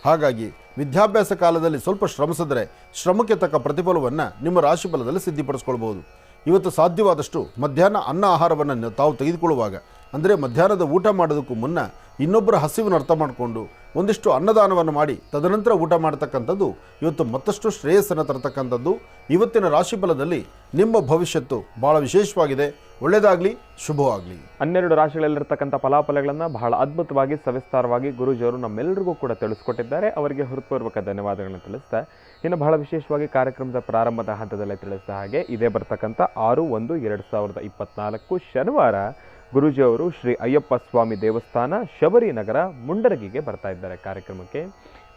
ಹಾಗಾಗಿ ವಿದ್ಯಾಭ್ಯಾಸ ಕಾಲದಲ್ಲಿ ಸ್ವಲ್ಪ ಶ್ರಮಿಸಿದ್ರೆ ಶ್ರಮಕ್ಕೆ ತಕ್ಕ ಪ್ರತಿಫಲವನ್ನು ನಿಮ್ಮ ರಾಶಿ ಫಲದಲ್ಲಿ ಸಿದ್ಧಿಪಡಿಸ್ಕೊಳ್ಬೋದು. ಇವತ್ತು ಸಾಧ್ಯವಾದಷ್ಟು ಮಧ್ಯಾಹ್ನ ಅನ್ನ ಆಹಾರವನ್ನು ತಾವು ತೆಗೆದುಕೊಳ್ಳುವಾಗ, ಅಂದರೆ ಮಧ್ಯಾಹ್ನದ ಊಟ ಮಾಡೋದಕ್ಕೂ ಮುನ್ನ ಇನ್ನೊಬ್ಬರ ಹಸಿವನ್ನು ಅರ್ಥ ಮಾಡಿಕೊಂಡು ಒಂದಿಷ್ಟು ಅನ್ನದಾನವನ್ನು ಮಾಡಿ ತದನಂತರ ಊಟ ಮಾಡ್ತಕ್ಕಂಥದ್ದು ಇವತ್ತು ಮತ್ತಷ್ಟು ಶ್ರೇಯಸ್ಸನ್ನು ತರತಕ್ಕಂಥದ್ದು. ಇವತ್ತಿನ ರಾಶಿ ಫಲದಲ್ಲಿ ನಿಮ್ಮ ಭವಿಷ್ಯತ್ತು ಭಾಳ ವಿಶೇಷವಾಗಿದೆ. ಒಳ್ಳೆಯದಾಗಲಿ, ಶುಭವಾಗಲಿ. 12 ರಾಶಿಗಳಲ್ಲಿರ್ತಕ್ಕಂಥ ಫಲಾಫಲಗಳನ್ನು ಬಹಳ ಅದ್ಭುತವಾಗಿ ಸವಿಸ್ತಾರವಾಗಿ ಗುರೂಜಿಯವರು ನಮ್ಮೆಲ್ಲರಿಗೂ ಕೂಡ ತಿಳಿಸ್ಕೊಟ್ಟಿದ್ದಾರೆ. ಅವರಿಗೆ ಹೃತ್ಪೂರ್ವಕ ಧನ್ಯವಾದಗಳನ್ನು ತಿಳಿಸ್ತಾ, ಇನ್ನು ಬಹಳ ವಿಶೇಷವಾಗಿ ಕಾರ್ಯಕ್ರಮದ ಪ್ರಾರಂಭದ ಹಂತದಲ್ಲೇ ತಿಳಿಸಿದ ಹಾಗೆ ಇದೇ ಬರ್ತಕ್ಕಂಥ 6/1/2024 ಶನಿವಾರ ಗುರೂಜಿಯವರು ಶ್ರೀ ಅಯ್ಯಪ್ಪ ಸ್ವಾಮಿ ದೇವಸ್ಥಾನ ಶಬರಿ ನಗರ ಮುಂಡರಗಿಗೆ ಬರ್ತಾ ಇದ್ದಾರೆ. ಕಾರ್ಯಕ್ರಮಕ್ಕೆ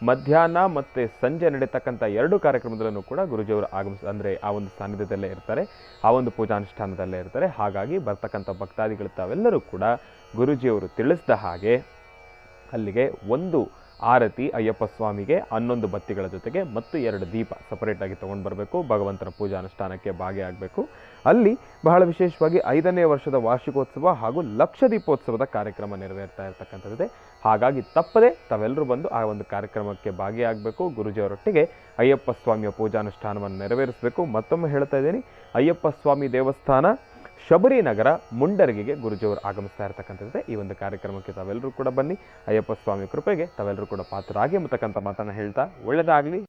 ಮಧ್ಯಾಹ್ನ ಮತ್ತು ಸಂಜೆ ನಡೀತಕ್ಕಂಥ 2 ಕಾರ್ಯಕ್ರಮದಲ್ಲೂ ಕೂಡ ಗುರೂಜಿಯವರು ಅಂದರೆ ಆ ಒಂದು ಸಾನ್ನಿಧ್ಯದಲ್ಲೇ ಇರ್ತಾರೆ, ಆ ಒಂದು ಪೂಜಾನುಷ್ಠಾನದಲ್ಲೇ ಇರ್ತಾರೆ. ಹಾಗಾಗಿ ಬರ್ತಕ್ಕಂಥ ಭಕ್ತಾದಿಗಳು ತಾವೆಲ್ಲರೂ ಕೂಡ ಗುರೂಜಿಯವರು ತಿಳಿಸಿದ ಹಾಗೆ ಅಲ್ಲಿಗೆ ಒಂದು ಆರತಿ ಅಯ್ಯಪ್ಪ ಸ್ವಾಮಿಗೆ 11 ಬತ್ತಿಗಳ ಜೊತೆಗೆ ಮತ್ತು 2 ದೀಪ ಸಪರೇಟಾಗಿ ತೊಗೊಂಡು ಬರಬೇಕು. ಭಗವಂತನ ಪೂಜಾನುಷ್ಠಾನಕ್ಕೆ ಭಾಗಿಯಾಗಬೇಕು. ಅಲ್ಲಿ ಬಹಳ ವಿಶೇಷವಾಗಿ 5ನೇ ವರ್ಷದ ವಾರ್ಷಿಕೋತ್ಸವ ಹಾಗೂ ಲಕ್ಷ ದೀಪೋತ್ಸವದ ಕಾರ್ಯಕ್ರಮ ನೆರವೇರ್ತಾ ಇರತಕ್ಕಂಥದ್ದಿದೆ. ಹಾಗಾಗಿ ತಪ್ಪದೆ ತಾವೆಲ್ಲರೂ ಬಂದು ಆ ಒಂದು ಕಾರ್ಯಕ್ರಮಕ್ಕೆ ಭಾಗಿಯಾಗಬೇಕು. ಗುರೂಜಿಯವರೊಟ್ಟಿಗೆ ಅಯ್ಯಪ್ಪ ಸ್ವಾಮಿಯ ಪೂಜಾನುಷ್ಠಾನವನ್ನು ನೆರವೇರಿಸಬೇಕು. ಮತ್ತೊಮ್ಮೆ ಹೇಳ್ತಾ ಇದ್ದೀನಿ, ಅಯ್ಯಪ್ಪ ಸ್ವಾಮಿ ದೇವಸ್ಥಾನ ಶಬರಿ ನಗರ ಮುಂಡರಗಿಗೆ ಗುರೂಜಿಯವರು ಆಗಮಿಸ್ತಾ ಇರತಕ್ಕಂಥದ್ದಿದೆ. ಈ ಒಂದು ಕಾರ್ಯಕ್ರಮಕ್ಕೆ ತಾವೆಲ್ಲರೂ ಕೂಡ ಬನ್ನಿ. ಅಯ್ಯಪ್ಪ ಸ್ವಾಮಿ ಕೃಪೆಗೆ ತಾವೆಲ್ಲರೂ ಕೂಡ ಪಾತ್ರರಾಗಿ ಎಂಬತಕ್ಕಂಥ ಮಾತನ್ನು ಹೇಳ್ತಾ ಒಳ್ಳೆಯದಾಗಲಿ.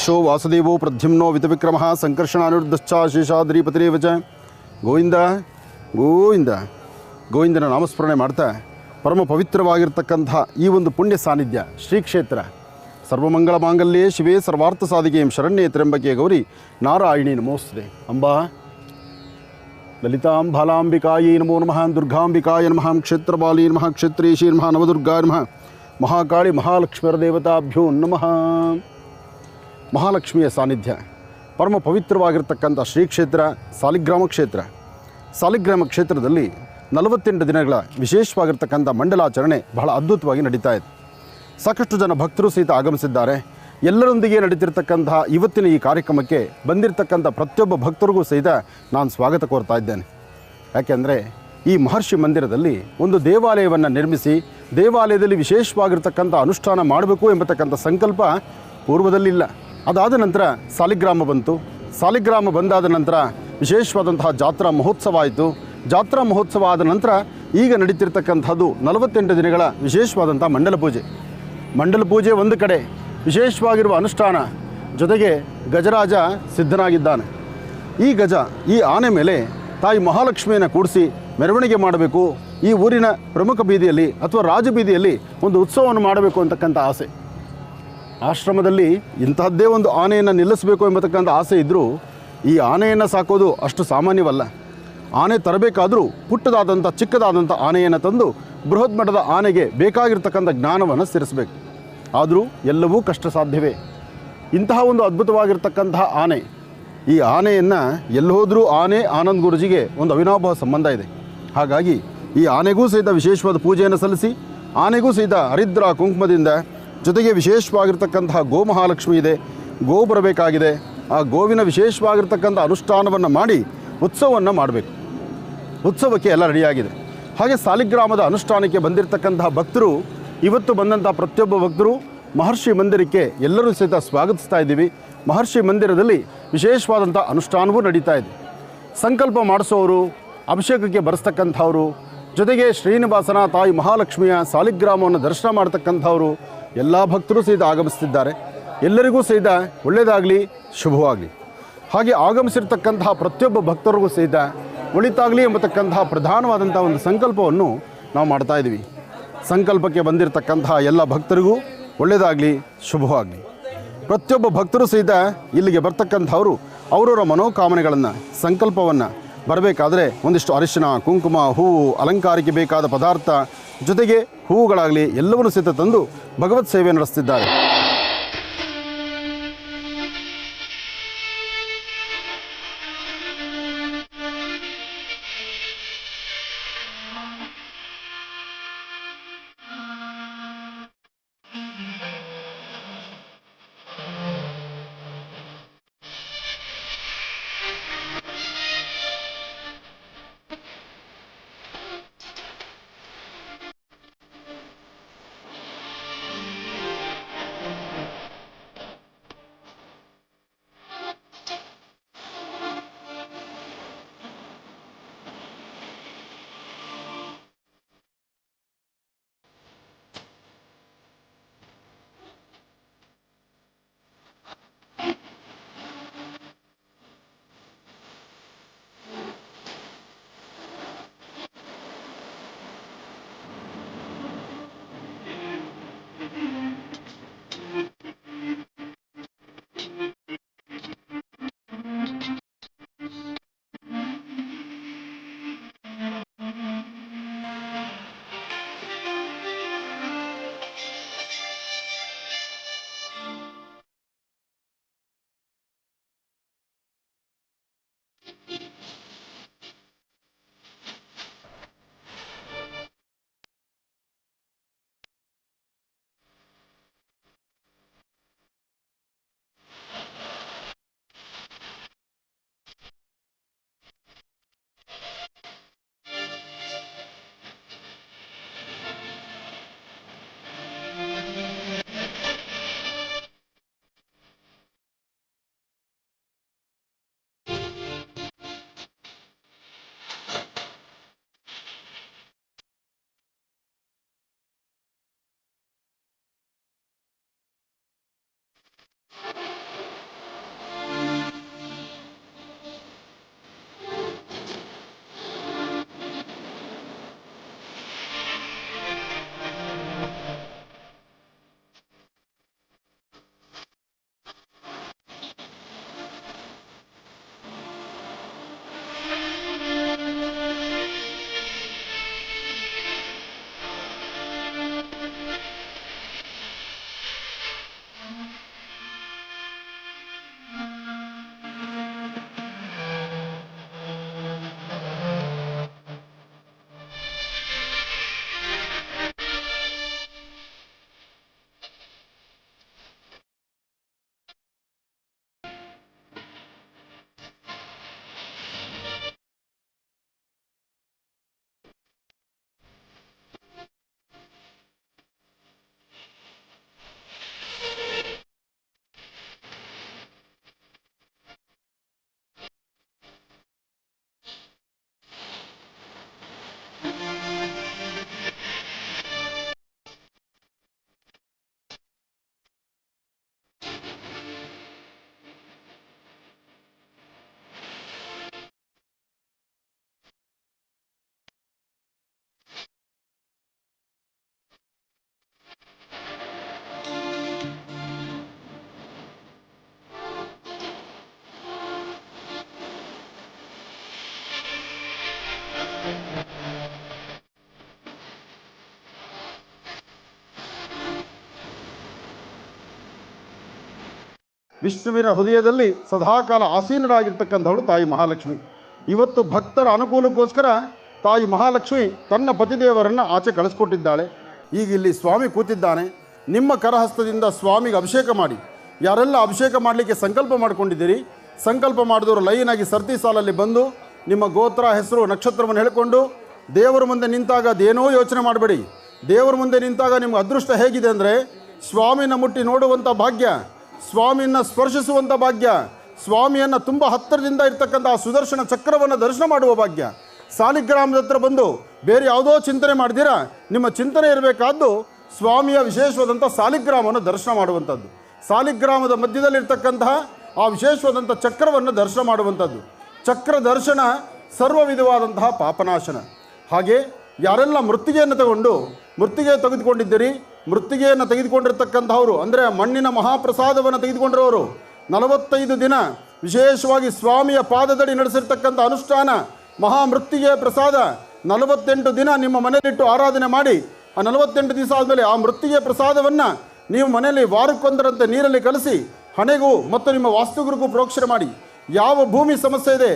ಅಂಬರೀಷೋ ವಾಸುದೇವೋ ಪ್ರದ್ಯುಮ್ನೋ ವಿತವಿಕ್ರಮಃ ಸಂಕರ್ಷಣಾನಿರುದ್ಧಶ್ಚ ಶೇಷಾದ್ರಿಪತಿರೇವ ಚ. ಗೋವಿಂದ ಗೋವಿಂದ ಗೋವಿಂದನ ನಾಮಸ್ಮರಣೆ ಮಾಡ್ತಾ ಪರಮ ಪವಿತ್ರವಾಗಿರ್ತಕ್ಕಂಥ ಈ ಒಂದು ಪುಣ್ಯ ಸಾನ್ನಿಧ್ಯ ಶ್ರೀ ಕ್ಷೇತ್ರ ಸರ್ವಮಂಗಳ ಮಾಂಗಲ್ಯೇ ಶಿವೇ ಸರ್ವಾರ್ಥ ಸಾಧಿಕೆಯಂ ಶರಣ್ಯೇ ತ್ರ್ಯಂಬಕೆ ಗೌರಿ ನಾರಾಯಣಿ ನಮೋಸ್ತುತೆ. ಅಂಬಾ ಲಲಿತಾಂ ಬಾಲಾಂಬಿಕಾಯೈ ನಮೋ ನಮಃ, ದುರ್ಗಾಂಬಿಕಾಯ ನಮಃ, ಕ್ಷೇತ್ರಪಾಲೈ ನಮಃ, ಕ್ಷೇತ್ರೇಶಿ ನಮಃ, ನವದುರ್ಗಾಯ ನಮಃ, ಮಹಾಕಾಳಿ ಮಹಾಲಕ್ಷ್ಮೀರ ದೇವತಾಭ್ಯೋ ನಮಃ. ಮಹಾಲಕ್ಷ್ಮಿಯ ಸಾನ್ನಿಧ್ಯ ಪರಮ ಪವಿತ್ರವಾಗಿರ್ತಕ್ಕಂಥ ಶ್ರೀ ಕ್ಷೇತ್ರ ಸಾಲಿಗ್ರಾಮ ಕ್ಷೇತ್ರ. ಸಾಲಿಗ್ರಾಮ ಕ್ಷೇತ್ರದಲ್ಲಿ 48 ದಿನಗಳ ವಿಶೇಷವಾಗಿರ್ತಕ್ಕಂಥ ಮಂಡಲಾಚರಣೆ ಬಹಳ ಅದ್ಭುತವಾಗಿ ನಡೀತಾ ಇದೆ. ಸಾಕಷ್ಟು ಜನ ಭಕ್ತರು ಸಹಿತ ಆಗಮಿಸಿದ್ದಾರೆ. ಎಲ್ಲರೊಂದಿಗೆ ನಡೀತಿರ್ತಕ್ಕಂತಹ ಇವತ್ತಿನ ಈ ಕಾರ್ಯಕ್ರಮಕ್ಕೆ ಬಂದಿರತಕ್ಕಂಥ ಪ್ರತಿಯೊಬ್ಬ ಭಕ್ತರಿಗೂ ಸಹಿತ ನಾನು ಸ್ವಾಗತ ಕೋರ್ತಾ ಇದ್ದೇನೆ. ಯಾಕೆಂದರೆ ಈ ಮಹರ್ಷಿ ಮಂದಿರದಲ್ಲಿ ಒಂದು ದೇವಾಲಯವನ್ನು ನಿರ್ಮಿಸಿ ದೇವಾಲಯದಲ್ಲಿ ವಿಶೇಷವಾಗಿರ್ತಕ್ಕಂಥ ಅನುಷ್ಠಾನ ಮಾಡಬೇಕು ಎಂಬತಕ್ಕಂಥ ಸಂಕಲ್ಪ ಪೂರ್ವದಲ್ಲಿಲ್ಲ. ಅದಾದ ನಂತರ ಸಾಲಿಗ್ರಾಮ ಬಂತು. ಸಾಲಿಗ್ರಾಮ ಬಂದಾದ ನಂತರ ವಿಶೇಷವಾದಂತಹ ಜಾತ್ರಾ ಮಹೋತ್ಸವ ಆಯಿತು. ಜಾತ್ರಾ ಮಹೋತ್ಸವ ಆದ ನಂತರ ಈಗ ನಡೀತಿರ್ತಕ್ಕಂಥದ್ದು 48 ದಿನಗಳ ವಿಶೇಷವಾದಂಥ ಮಂಡಲ ಪೂಜೆ. ಮಂಡಲ ಪೂಜೆ ಒಂದು ಕಡೆ, ವಿಶೇಷವಾಗಿರುವ ಅನುಷ್ಠಾನ ಜೊತೆಗೆ ಗಜರಾಜ ಸಿದ್ಧನಾಗಿದ್ದಾನೆ. ಈ ಗಜ, ಈ ಆನೆ ಮೇಲೆ ತಾಯಿ ಮಹಾಲಕ್ಷ್ಮಿಯನ್ನು ಕೂಡಿಸಿ ಮೆರವಣಿಗೆ ಮಾಡಬೇಕು, ಈ ಊರಿನ ಪ್ರಮುಖ ಬೀದಿಯಲ್ಲಿ ಅಥವಾ ರಾಜಬೀದಿಯಲ್ಲಿ ಒಂದು ಉತ್ಸವವನ್ನು ಮಾಡಬೇಕು ಅಂತಕ್ಕಂಥ ಆಸೆ. ಆಶ್ರಮದಲ್ಲಿ ಇಂತಹದ್ದೇ ಒಂದು ಆನೆಯನ್ನು ನಿಲ್ಲಿಸಬೇಕು ಎಂಬತಕ್ಕಂಥ ಆಸೆ ಇದ್ದರೂ ಈ ಆನೆಯನ್ನು ಸಾಕೋದು ಅಷ್ಟು ಸಾಮಾನ್ಯವಲ್ಲ. ಆನೆ ತರಬೇಕಾದರೂ ಪುಟ್ಟದಾದಂಥ ಚಿಕ್ಕದಾದಂಥ ಆನೆಯನ್ನು ತಂದು ಬೃಹತ್ ಮಟ್ಟದ ಆನೆಗೆ ಬೇಕಾಗಿರ್ತಕ್ಕಂಥ ಜ್ಞಾನವನ್ನು ಸೇರಿಸಬೇಕು. ಆದರೂ ಎಲ್ಲವೂ ಕಷ್ಟ ಸಾಧ್ಯವೇ. ಇಂತಹ ಒಂದು ಅದ್ಭುತವಾಗಿರ್ತಕ್ಕಂತಹ ಆನೆ, ಈ ಆನೆಯನ್ನು ಎಲ್ಲಿ ಹೋದರೂ ಆನೆ ಆನಂದ್ ಗುರುಜಿಗೆ ಒಂದು ಅವಿನಾಭಾವ ಸಂಬಂಧ ಇದೆ. ಹಾಗಾಗಿ ಈ ಆನೆಗೂ ಸಹಿತ ವಿಶೇಷವಾದ ಪೂಜೆಯನ್ನು ಸಲ್ಲಿಸಿ ಆನೆಗೂ ಸಹಿತ ಹರಿದ್ರ ಕುಂಕುಮದಿಂದ ಜೊತೆಗೆ ವಿಶೇಷವಾಗಿರ್ತಕ್ಕಂತಹ ಗೋ ಮಹಾಲಕ್ಷ್ಮಿ ಇದೆ, ಗೋ ಬರಬೇಕಾಗಿದೆ. ಆ ಗೋವಿನ ವಿಶೇಷವಾಗಿರ್ತಕ್ಕಂಥ ಅನುಷ್ಠಾನವನ್ನು ಮಾಡಿ ಉತ್ಸವವನ್ನು ಮಾಡಬೇಕು. ಉತ್ಸವಕ್ಕೆ ಎಲ್ಲ ರೆಡಿಯಾಗಿದೆ. ಹಾಗೆ ಸಾಲಿಗ್ರಾಮದ ಅನುಷ್ಠಾನಕ್ಕೆ ಬಂದಿರತಕ್ಕಂತಹ ಭಕ್ತರು, ಇವತ್ತು ಬಂದಂಥ ಪ್ರತಿಯೊಬ್ಬ ಭಕ್ತರು ಮಹರ್ಷಿ ಮಂದಿರಕ್ಕೆ ಎಲ್ಲರೂ ಸಹಿತ ಸ್ವಾಗತಿಸ್ತಾ ಇದ್ದೀವಿ. ಮಹರ್ಷಿ ಮಂದಿರದಲ್ಲಿ ವಿಶೇಷವಾದಂಥ ಅನುಷ್ಠಾನವೂ ನಡೀತಾ ಇದೆ. ಸಂಕಲ್ಪ ಮಾಡಿಸೋರು, ಅಭಿಷೇಕಕ್ಕೆ ಬರೆಸ್ತಕ್ಕಂಥವ್ರು, ಜೊತೆಗೆ ಶ್ರೀನಿವಾಸನ ತಾಯಿ ಮಹಾಲಕ್ಷ್ಮಿಯ ಸಾಲಿಗ್ರಾಮವನ್ನು ದರ್ಶನ ಮಾಡ್ತಕ್ಕಂಥವರು ಎಲ್ಲ ಭಕ್ತರು ಸಹಿತ ಆಗಮಿಸ್ತಿದ್ದಾರೆ. ಎಲ್ಲರಿಗೂ ಸಹಿತ ಒಳ್ಳೆಯದಾಗಲಿ, ಶುಭವಾಗಲಿ. ಹಾಗೆ ಆಗಮಿಸಿರ್ತಕ್ಕಂತಹ ಪ್ರತಿಯೊಬ್ಬ ಭಕ್ತರಿಗೂ ಸಹಿತ ಒಳಿತಾಗಲಿ ಎಂಬತಕ್ಕಂತಹ ಪ್ರಧಾನವಾದಂಥ ಒಂದು ಸಂಕಲ್ಪವನ್ನು ನಾವು ಮಾಡ್ತಾ ಇದ್ದೀವಿ. ಸಂಕಲ್ಪಕ್ಕೆ ಬಂದಿರತಕ್ಕಂತಹ ಎಲ್ಲ ಭಕ್ತರಿಗೂ ಒಳ್ಳೆಯದಾಗಲಿ, ಶುಭವಾಗಲಿ. ಪ್ರತಿಯೊಬ್ಬ ಭಕ್ತರು ಸಹಿತ ಇಲ್ಲಿಗೆ ಬರ್ತಕ್ಕಂಥವರು ಅವರವರ ಮನೋಕಾಮನೆಗಳನ್ನು, ಸಂಕಲ್ಪವನ್ನು ಬರಬೇಕಾದ್ರೆ ಒಂದಿಷ್ಟು ಅರಿಶಿನ, ಕುಂಕುಮ, ಹೂವು, ಅಲಂಕಾರಕ್ಕೆ ಬೇಕಾದ ಪದಾರ್ಥ ಜೊತೆಗೆ ಹೂವುಗಳಾಗಲಿ ಎಲ್ಲವನ್ನೂ ಸಹಿತ ತಂದು ಭಗವತ್ ಸೇವೆ ನಡೆಸ್ತಿದ್ದಾರೆ. ವಿಷ್ಣುವಿನ ಹೃದಯದಲ್ಲಿ ಸದಾಕಾಲ ಆಸೀನರಾಗಿರ್ತಕ್ಕಂಥವಳು ತಾಯಿ ಮಹಾಲಕ್ಷ್ಮಿ. ಇವತ್ತು ಭಕ್ತರ ಅನುಕೂಲಕ್ಕೋಸ್ಕರ ತಾಯಿ ಮಹಾಲಕ್ಷ್ಮಿ ತನ್ನ ಪತಿದೇವರನ್ನು ಆಚೆ ಕಳಿಸ್ಕೊಟ್ಟಿದ್ದಾಳೆ. ಈಗ ಇಲ್ಲಿ ಸ್ವಾಮಿ ಕೂತಿದ್ದಾನೆ. ನಿಮ್ಮ ಕರಹಸ್ತದಿಂದ ಸ್ವಾಮಿಗೆ ಅಭಿಷೇಕ ಮಾಡಿ. ಯಾರೆಲ್ಲ ಅಭಿಷೇಕ ಮಾಡಲಿಕ್ಕೆ ಸಂಕಲ್ಪ ಮಾಡಿಕೊಂಡಿದ್ದೀರಿ, ಸಂಕಲ್ಪ ಮಾಡಿದವರು ಲೈನಾಗಿ ಸರ್ತಿ ಸಾಲಲ್ಲಿ ಬಂದು ನಿಮ್ಮ ಗೋತ್ರ, ಹೆಸರು, ನಕ್ಷತ್ರವನ್ನು ಹೇಳಿಕೊಂಡು ದೇವರ ಮುಂದೆ ನಿಂತಾಗ ಅದೇನೋ ಯೋಚನೆ ಮಾಡಬೇಡಿ. ದೇವರ ಮುಂದೆ ನಿಂತಾಗ ನಿಮ್ಗೆ ಅದೃಷ್ಟ ಹೇಗಿದೆ ಅಂದರೆ ಸ್ವಾಮಿನ ಮುಟ್ಟಿ ನೋಡುವಂಥ ಭಾಗ್ಯ, ಸ್ವಾಮಿಯನ್ನು ಸ್ಪರ್ಶಿಸುವಂಥ ಭಾಗ್ಯ, ಸ್ವಾಮಿಯನ್ನು ತುಂಬ ಹತ್ತಿರದಿಂದ ಇರ್ತಕ್ಕಂಥ ಸುದರ್ಶನ ಚಕ್ರವನ್ನು ದರ್ಶನ ಮಾಡುವ ಭಾಗ್ಯ. ಸಾಲಿಗ್ರಾಮದ ಹತ್ರ ಬಂದು ಬೇರೆ ಯಾವುದೋ ಚಿಂತನೆ ಮಾಡಿದ್ದೀರಾ, ನಿಮ್ಮ ಚಿಂತನೆ ಇರಬೇಕಾದ್ದು ಸ್ವಾಮಿಯ ವಿಶೇಷವಾದಂಥ ಸಾಲಿಗ್ರಾಮವನ್ನು ದರ್ಶನ ಮಾಡುವಂಥದ್ದು. ಸಾಲಿಗ್ರಾಮದ ಮಧ್ಯದಲ್ಲಿರ್ತಕ್ಕಂತಹ ಆ ವಿಶೇಷವಾದಂಥ ಚಕ್ರವನ್ನು ದರ್ಶನ ಮಾಡುವಂಥದ್ದು. ಚಕ್ರ ದರ್ಶನ ಸರ್ವ ವಿಧವಾದಂತಹ ಪಾಪನಾಶನ. ಹಾಗೆ ಯಾರೆಲ್ಲ ಮೃತ್ತಿಗೆಯನ್ನು ತೆಗೆದುಕೊಂಡಿದ್ದೀರಿ, ಮೃತ್ತಿಗೆಯನ್ನು ತೆಗೆದುಕೊಂಡಿರ್ತಕ್ಕಂಥವರು ಅಂದರೆ ಮಣ್ಣಿನ ಮಹಾಪ್ರಸಾದವನ್ನು ತೆಗೆದುಕೊಂಡಿರೋರು 45 ದಿನ ವಿಶೇಷವಾಗಿ ಸ್ವಾಮಿಯ ಪಾದದಡಿ ನಡೆಸಿರ್ತಕ್ಕಂಥ ಅನುಷ್ಠಾನ ಮಹಾಮೃತ್ತಿಗೆ ಪ್ರಸಾದ 48 ದಿನ ನಿಮ್ಮ ಮನೆಯಲ್ಲಿಟ್ಟು ಆರಾಧನೆ ಮಾಡಿ ಆ 48 ದಿವಸ ಆದಮೇಲೆ ಆ ಮೃತ್ತಿಗೆ ಪ್ರಸಾದವನ್ನು ನೀವು ಮನೆಯಲ್ಲಿ ವಾರಕ್ಕೊಂದರಂತೆ ನೀರಲ್ಲಿ ಕಲಸಿ ಹಣೆಗೂ ಮತ್ತು ನಿಮ್ಮ ವಾಸ್ತುಗುರಿಗೂ ಪ್ರೋಕ್ಷಣೆ ಮಾಡಿ. ಯಾವ ಭೂಮಿ ಸಮಸ್ಯೆ ಇದೆ,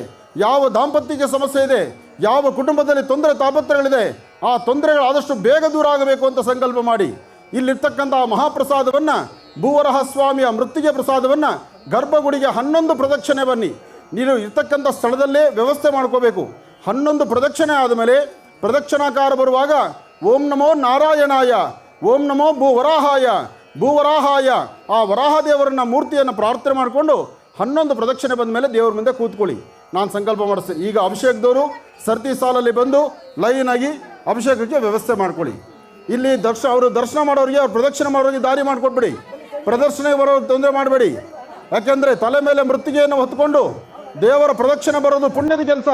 ಯಾವ ದಾಂಪತ್ಯಕ್ಕೆ ಸಮಸ್ಯೆ ಇದೆ, ಯಾವ ಕುಟುಂಬದಲ್ಲಿ ತೊಂದರೆ ತಾಪತ್ರಗಳಿದೆ, ಆ ತೊಂದರೆಗಳು ಆದಷ್ಟು ಬೇಗ ದೂರ ಆಗಬೇಕು ಅಂತ ಸಂಕಲ್ಪ ಮಾಡಿ ಇಲ್ಲಿರ್ತಕ್ಕಂಥ ಮಹಾಪ್ರಸಾದವನ್ನು ಭೂವರಹ ಸ್ವಾಮಿಯ ಮೃತ್ತಿಗೆ ಪ್ರಸಾದವನ್ನು ಗರ್ಭಗುಡಿಗೆ 11 ಪ್ರದಕ್ಷಿಣೆ ಬನ್ನಿ. ನೀನು ಇರ್ತಕ್ಕಂಥ ಸ್ಥಳದಲ್ಲೇ ವ್ಯವಸ್ಥೆ ಮಾಡ್ಕೋಬೇಕು. 11 ಪ್ರದಕ್ಷಿಣೆ ಆದಮೇಲೆ ಪ್ರದಕ್ಷಿಣಾಕಾರ ಬರುವಾಗ ಓಂ ನಮೋ ನಾರಾಯಣಾಯ, ಓಂ ನಮೋ ಭೂವರಾಹಾಯ ಆ ವರಾಹ ದೇವರನ್ನ ಮೂರ್ತಿಯನ್ನು ಪ್ರಾರ್ಥನೆ ಮಾಡಿಕೊಂಡು 11 ಪ್ರದಕ್ಷಿಣೆ ಬಂದ ಮೇಲೆ ದೇವರ ಮುಂದೆ ಕೂತ್ಕೊಳ್ಳಿ. ನಾನು ಸಂಕಲ್ಪ ಮಾಡಿಸ್ತೇನೆ. ಈಗ ಅಭಿಷೇಕದವರು ಸರ್ತಿ ಸಾಲಲ್ಲಿ ಬಂದು ಲೈನಾಗಿ ಅಭಿಷೇಕಕ್ಕೆ ವ್ಯವಸ್ಥೆ ಮಾಡ್ಕೊಳ್ಳಿ. ಇಲ್ಲಿ ಅವರು ದರ್ಶನ ಮಾಡೋರಿಗೆ, ಅವ್ರು ಪ್ರದಕ್ಷಿಣೆ ಮಾಡೋರಿಗೆ ದಾರಿ ಮಾಡಿಕೊಟ್ಬಿಡಿ. ಪ್ರದರ್ಶನ ಬರೋರು ತೊಂದರೆ ಮಾಡಬೇಡಿ. ಯಾಕೆಂದರೆ ತಲೆ ಮೇಲೆ ಮೃತ್ತಿಗೆಯನ್ನು ಹೊತ್ಕೊಂಡು ದೇವರ ಪ್ರದಕ್ಷಿಣೆ ಬರೋದು ಪುಣ್ಯದ ಕೆಲಸ,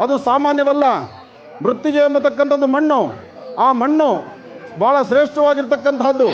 ಅದು ಸಾಮಾನ್ಯವಲ್ಲ. ಮೃತ್ತಿಗೆ ಎಂಬತಕ್ಕಂಥದ್ದು ಮಣ್ಣು, ಆ ಮಣ್ಣು ಭಾಳ ಶ್ರೇಷ್ಠವಾಗಿರ್ತಕ್ಕಂಥದ್ದು.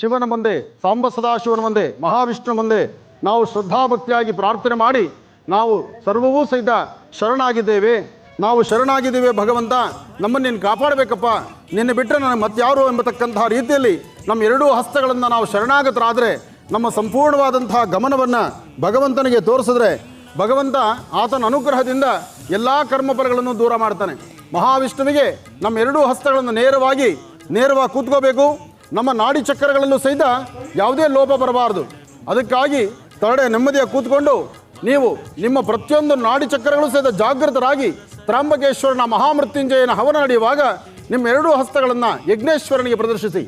ಶಿವನ ಮುಂದೆ, ಸಾಂಬ ಸದಾಶಿವನ ಮುಂದೆ, ಮಹಾವಿಷ್ಣು ಮುಂದೆ ನಾವು ಶ್ರದ್ಧಾಭಕ್ತಿಯಾಗಿ ಪ್ರಾರ್ಥನೆ ಮಾಡಿ ನಾವು ಸರ್ವವೂ ಸಹಿತ ಶರಣಾಗಿದ್ದೇವೆ. ನಾವು ಶರಣಾಗಿದ್ದೇವೆ ಭಗವಂತ, ನಮ್ಮನ್ನು ನೀನು ಕಾಪಾಡಬೇಕಪ್ಪ, ನಿನ್ನೆ ಬಿಟ್ಟರೆ ನನಗೆ ಮತ್ತಾರು ಎಂಬತಕ್ಕಂತಹ ರೀತಿಯಲ್ಲಿ ನಮ್ಮ ಎರಡೂ ಹಸ್ತಗಳನ್ನು ನಾವು ಶರಣಾಗತರಾದರೆ ನಮ್ಮ ಸಂಪೂರ್ಣವಾದಂತಹ ಗಮನವನ್ನು ಭಗವಂತನಿಗೆ ತೋರಿಸಿದ್ರೆ ಭಗವಂತ ಆತನ ಅನುಗ್ರಹದಿಂದ ಎಲ್ಲ ಕರ್ಮಫಲಗಳನ್ನು ದೂರ ಮಾಡ್ತಾನೆ. ಮಹಾವಿಷ್ಣುವಿಗೆ ನಮ್ಮ ಎರಡೂ ಹಸ್ತಗಳನ್ನು ನೇರವಾಗಿ ಕೂತ್ಕೋಬೇಕು. ನಮ್ಮ ನಾಡಿ ಚಕ್ರಗಳಲ್ಲೂ ಸಹಿತ ಯಾವುದೇ ಲೋಪ ಬರಬಾರದು. ಅದಕ್ಕಾಗಿ ತರಡೆ ನೆಮ್ಮದಿಯ ಕೂತ್ಕೊಂಡು ನೀವು ನಿಮ್ಮ ಪ್ರತಿಯೊಂದು ನಾಡಿ ಚಕ್ರಗಳು ಸಹಿತ ಜಾಗೃತರಾಗಿ ತ್ರ್ಯಂಬಕೇಶ್ವರನ ಮಹಾಮೃತ್ಯುಂಜಯನ ಹವನ ನಡೆಯುವಾಗ ನಿಮ್ಮ ಎರಡೂ ಹಸ್ತಗಳನ್ನು ಯಜ್ಞೇಶ್ವರನಿಗೆ ಪ್ರದರ್ಶಿಸಿ.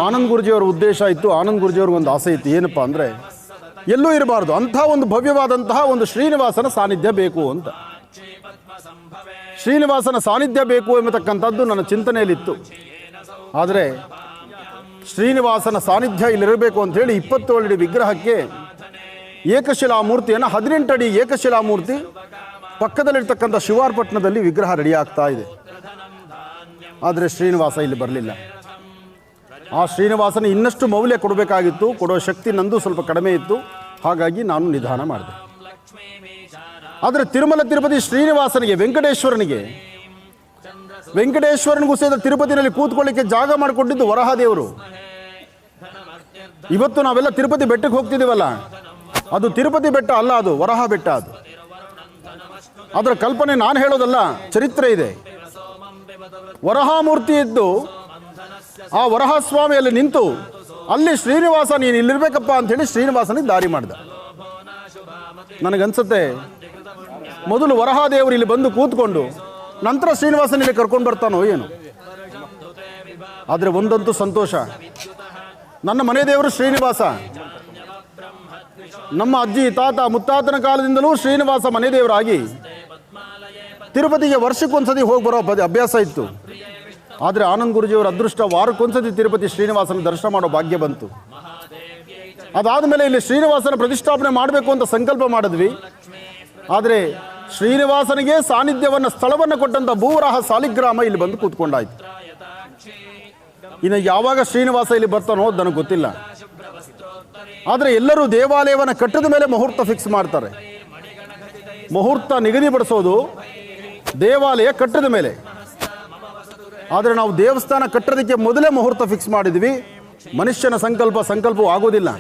ಆನಂದ್ ಗುರುಜಿಯವರ ಉದ್ದೇಶ ಇತ್ತು. ಆನಂದ್ ಗುರುಜಿಯವ್ರಿಗೆ ಒಂದು ಆಸೆ ಇತ್ತು. ಏನಪ್ಪ ಅಂದರೆ ಎಲ್ಲೂ ಇರಬಾರ್ದು, ಅಂಥ ಒಂದು ಭವ್ಯವಾದಂತಹ ಒಂದು ಶ್ರೀನಿವಾಸನ ಸಾನ್ನಿಧ್ಯ ಬೇಕು ಅಂತ. ಶ್ರೀನಿವಾಸನ ಸಾನ್ನಿಧ್ಯ ಬೇಕು ಎಂಬತಕ್ಕಂಥದ್ದು ನನ್ನ ಚಿಂತನೆಯಲ್ಲಿತ್ತು. ಆದರೆ ಶ್ರೀನಿವಾಸನ ಸಾನ್ನಿಧ್ಯ ಇಲ್ಲಿರಬೇಕು ಅಂಥೇಳಿ 27 ಅಡಿ ವಿಗ್ರಹಕ್ಕೆ ಏಕಶಿಲಾಮೂರ್ತಿಯನ್ನು 18 ಅಡಿ ಏಕಶಿಲಾಮೂರ್ತಿ ಪಕ್ಕದಲ್ಲಿರ್ತಕ್ಕಂಥ ಶಿವಾರ್ಪಟ್ಟಣದಲ್ಲಿ ವಿಗ್ರಹ ರೆಡಿ ಆಗ್ತಾ ಇದೆ. ಆದರೆ ಶ್ರೀನಿವಾಸ ಇಲ್ಲಿ ಬರಲಿಲ್ಲ. ಆ ಶ್ರೀನಿವಾಸನ ಇನ್ನಷ್ಟು ಮೌಲ್ಯ ಕೊಡಬೇಕಾಗಿತ್ತು, ಕೊಡೋ ಶಕ್ತಿ ನಂದು ಸ್ವಲ್ಪ ಕಡಿಮೆ ಇತ್ತು. ಹಾಗಾಗಿ ನಾನು ನಿಧಾನ ಮಾಡಿದೆ. ಆದರೆ ತಿರುಮಲ ತಿರುಪತಿ ಶ್ರೀನಿವಾಸನಿಗೆ ವೆಂಕಟೇಶ್ವರನಿಗೂ ಸೇರಿದ ತಿರುಪತಿನಲ್ಲಿ ಕೂತ್ಕೊಳ್ಳಿಕ್ಕೆ ಜಾಗ ಮಾಡಿಕೊಂಡಿದ್ದು ವರಹದೇವರು. ಇವತ್ತು ನಾವೆಲ್ಲ ತಿರುಪತಿ ಬೆಟ್ಟಕ್ಕೆ ಹೋಗ್ತಿದ್ದೀವಲ್ಲ, ಅದು ತಿರುಪತಿ ಬೆಟ್ಟ ಅಲ್ಲ, ಅದು ವರಹ ಬೆಟ್ಟ. ಅದು ಅದರ ಕಲ್ಪನೆ ನಾನು ಹೇಳೋದಲ್ಲ, ಚರಿತ್ರೆ ಇದೆ. ವರಹಾಮೂರ್ತಿ ಇದ್ದು ಆ ವರಹಸ್ವಾಮಿಯಲ್ಲಿ ನಿಂತು ಅಲ್ಲಿ ಶ್ರೀನಿವಾಸ ನೀನು ಇಲ್ಲಿರ್ಬೇಕಪ್ಪ ಅಂಥೇಳಿ ಶ್ರೀನಿವಾಸನಿಗೆ ದಾರಿ ಮಾಡಿದ. ನನಗನ್ಸುತ್ತೆ ಮೊದಲು ವರಹಾದೇವರು ಇಲ್ಲಿ ಬಂದು ಕೂತ್ಕೊಂಡು ನಂತರ ಶ್ರೀನಿವಾಸನ ಇಲ್ಲಿ ಕರ್ಕೊಂಡು ಬರ್ತಾನೋ ಏನು. ಆದರೆ ಒಂದಂತೂ ಸಂತೋಷ, ನನ್ನ ಮನೆ ದೇವರು ಶ್ರೀನಿವಾಸ. ನಮ್ಮ ಅಜ್ಜಿ ತಾತ ಮುತ್ತಾತನ ಕಾಲದಿಂದಲೂ ಶ್ರೀನಿವಾಸ ಮನೆ ದೇವರಾಗಿ ತಿರುಪತಿಗೆ ವರ್ಷಕ್ಕೊಂದ್ಸತಿ ಹೋಗಿ ಬರೋ ಅಭ್ಯಾಸ ಇತ್ತು. ಆದರೆ ಆನಂದ್ ಗುರೂಜಿಯವರ ಅದೃಷ್ಟ ವಾರಕ್ಕೊಂದ್ಸತಿ ತಿರುಪತಿ ಶ್ರೀನಿವಾಸನ ದರ್ಶನ ಮಾಡೋ ಭಾಗ್ಯ ಬಂತು. ಅದಾದ ಮೇಲೆ ಇಲ್ಲಿ ಶ್ರೀನಿವಾಸನ ಪ್ರತಿಷ್ಠಾಪನೆ ಮಾಡಬೇಕು ಅಂತ ಸಂಕಲ್ಪ ಮಾಡಿದ್ವಿ. ಆದರೆ ಶ್ರೀನಿವಾಸನಿಗೆ ಸಾನ್ನಿಧ್ಯವನ್ನು ಸ್ಥಳವನ್ನು ಕೊಟ್ಟಂಥ ಭೂವರಾಹ ಸಾಲಿಗ್ರಾಮ ಇಲ್ಲಿ ಬಂದು ಕೂತ್ಕೊಂಡಾಯ್ತು. ಇನ್ನು ಯಾವಾಗ ಶ್ರೀನಿವಾಸ ಇಲ್ಲಿ ಬರ್ತಾನೋ ನನಗೆ ಗೊತ್ತಿಲ್ಲ. ಆದರೆ ಎಲ್ಲರೂ ದೇವಾಲಯವನ್ನು ಕಟ್ಟಿದ ಮೇಲೆ ಮುಹೂರ್ತ ಫಿಕ್ಸ್ ಮಾಡ್ತಾರೆ. ಮುಹೂರ್ತ ನಿಗದಿಪಡಿಸೋದು ದೇವಾಲಯ ಕಟ್ಟಿದ ಮೇಲೆ. ಆದರೆ ನಾವು ದೇವಸ್ಥಾನ ಕಟ್ಟೋದಕ್ಕೆ ಮೊದಲೇ ಮುಹೂರ್ತ ಫಿಕ್ಸ್ ಮಾಡಿದ್ವಿ. ಮನುಷ್ಯನ ಸಂಕಲ್ಪವೂ ಆಗೋದಿಲ್ಲ,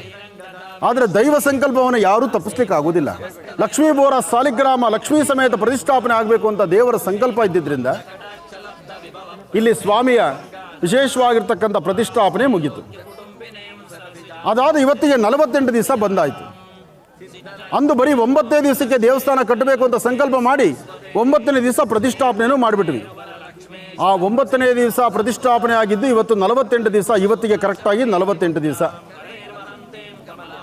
ಆದರೆ ದೈವ ಸಂಕಲ್ಪವನ್ನು ಯಾರೂ ತಪ್ಪಿಸ್ಲಿಕ್ಕೆ ಆಗೋದಿಲ್ಲ. ಲಕ್ಷ್ಮೀ ಬೋರ ಸಾಲಿಗ್ರಾಮ ಲಕ್ಷ್ಮೀ ಸಮೇತ ಪ್ರತಿಷ್ಠಾಪನೆ ಆಗಬೇಕು ಅಂತ ದೇವರ ಸಂಕಲ್ಪ ಇದ್ದಿದ್ದರಿಂದ ಇಲ್ಲಿ ಸ್ವಾಮಿಯ ವಿಶೇಷವಾಗಿರ್ತಕ್ಕಂಥ ಪ್ರತಿಷ್ಠಾಪನೆ ಮುಗೀತು. ಅದಾದ ಇವತ್ತಿಗೆ 48 ದಿವಸ ಬಂದಾಯಿತು. ಅಂದು ಬರೀ 9ನೇ ದಿವಸಕ್ಕೆ ದೇವಸ್ಥಾನ ಕಟ್ಟಬೇಕು ಅಂತ ಸಂಕಲ್ಪ ಮಾಡಿ 9ನೇ ದಿವಸ ಪ್ರತಿಷ್ಠಾಪನೆಯೂ ಮಾಡಿಬಿಟ್ವಿ. ಆ 9ನೇ ದಿವಸ ಪ್ರತಿಷ್ಠಾಪನೆ ಆಗಿದ್ದು ಇವತ್ತು 48 ದಿವಸ. ಇವತ್ತಿಗೆ ಕರೆಕ್ಟಾಗಿ 48 ದಿವಸ.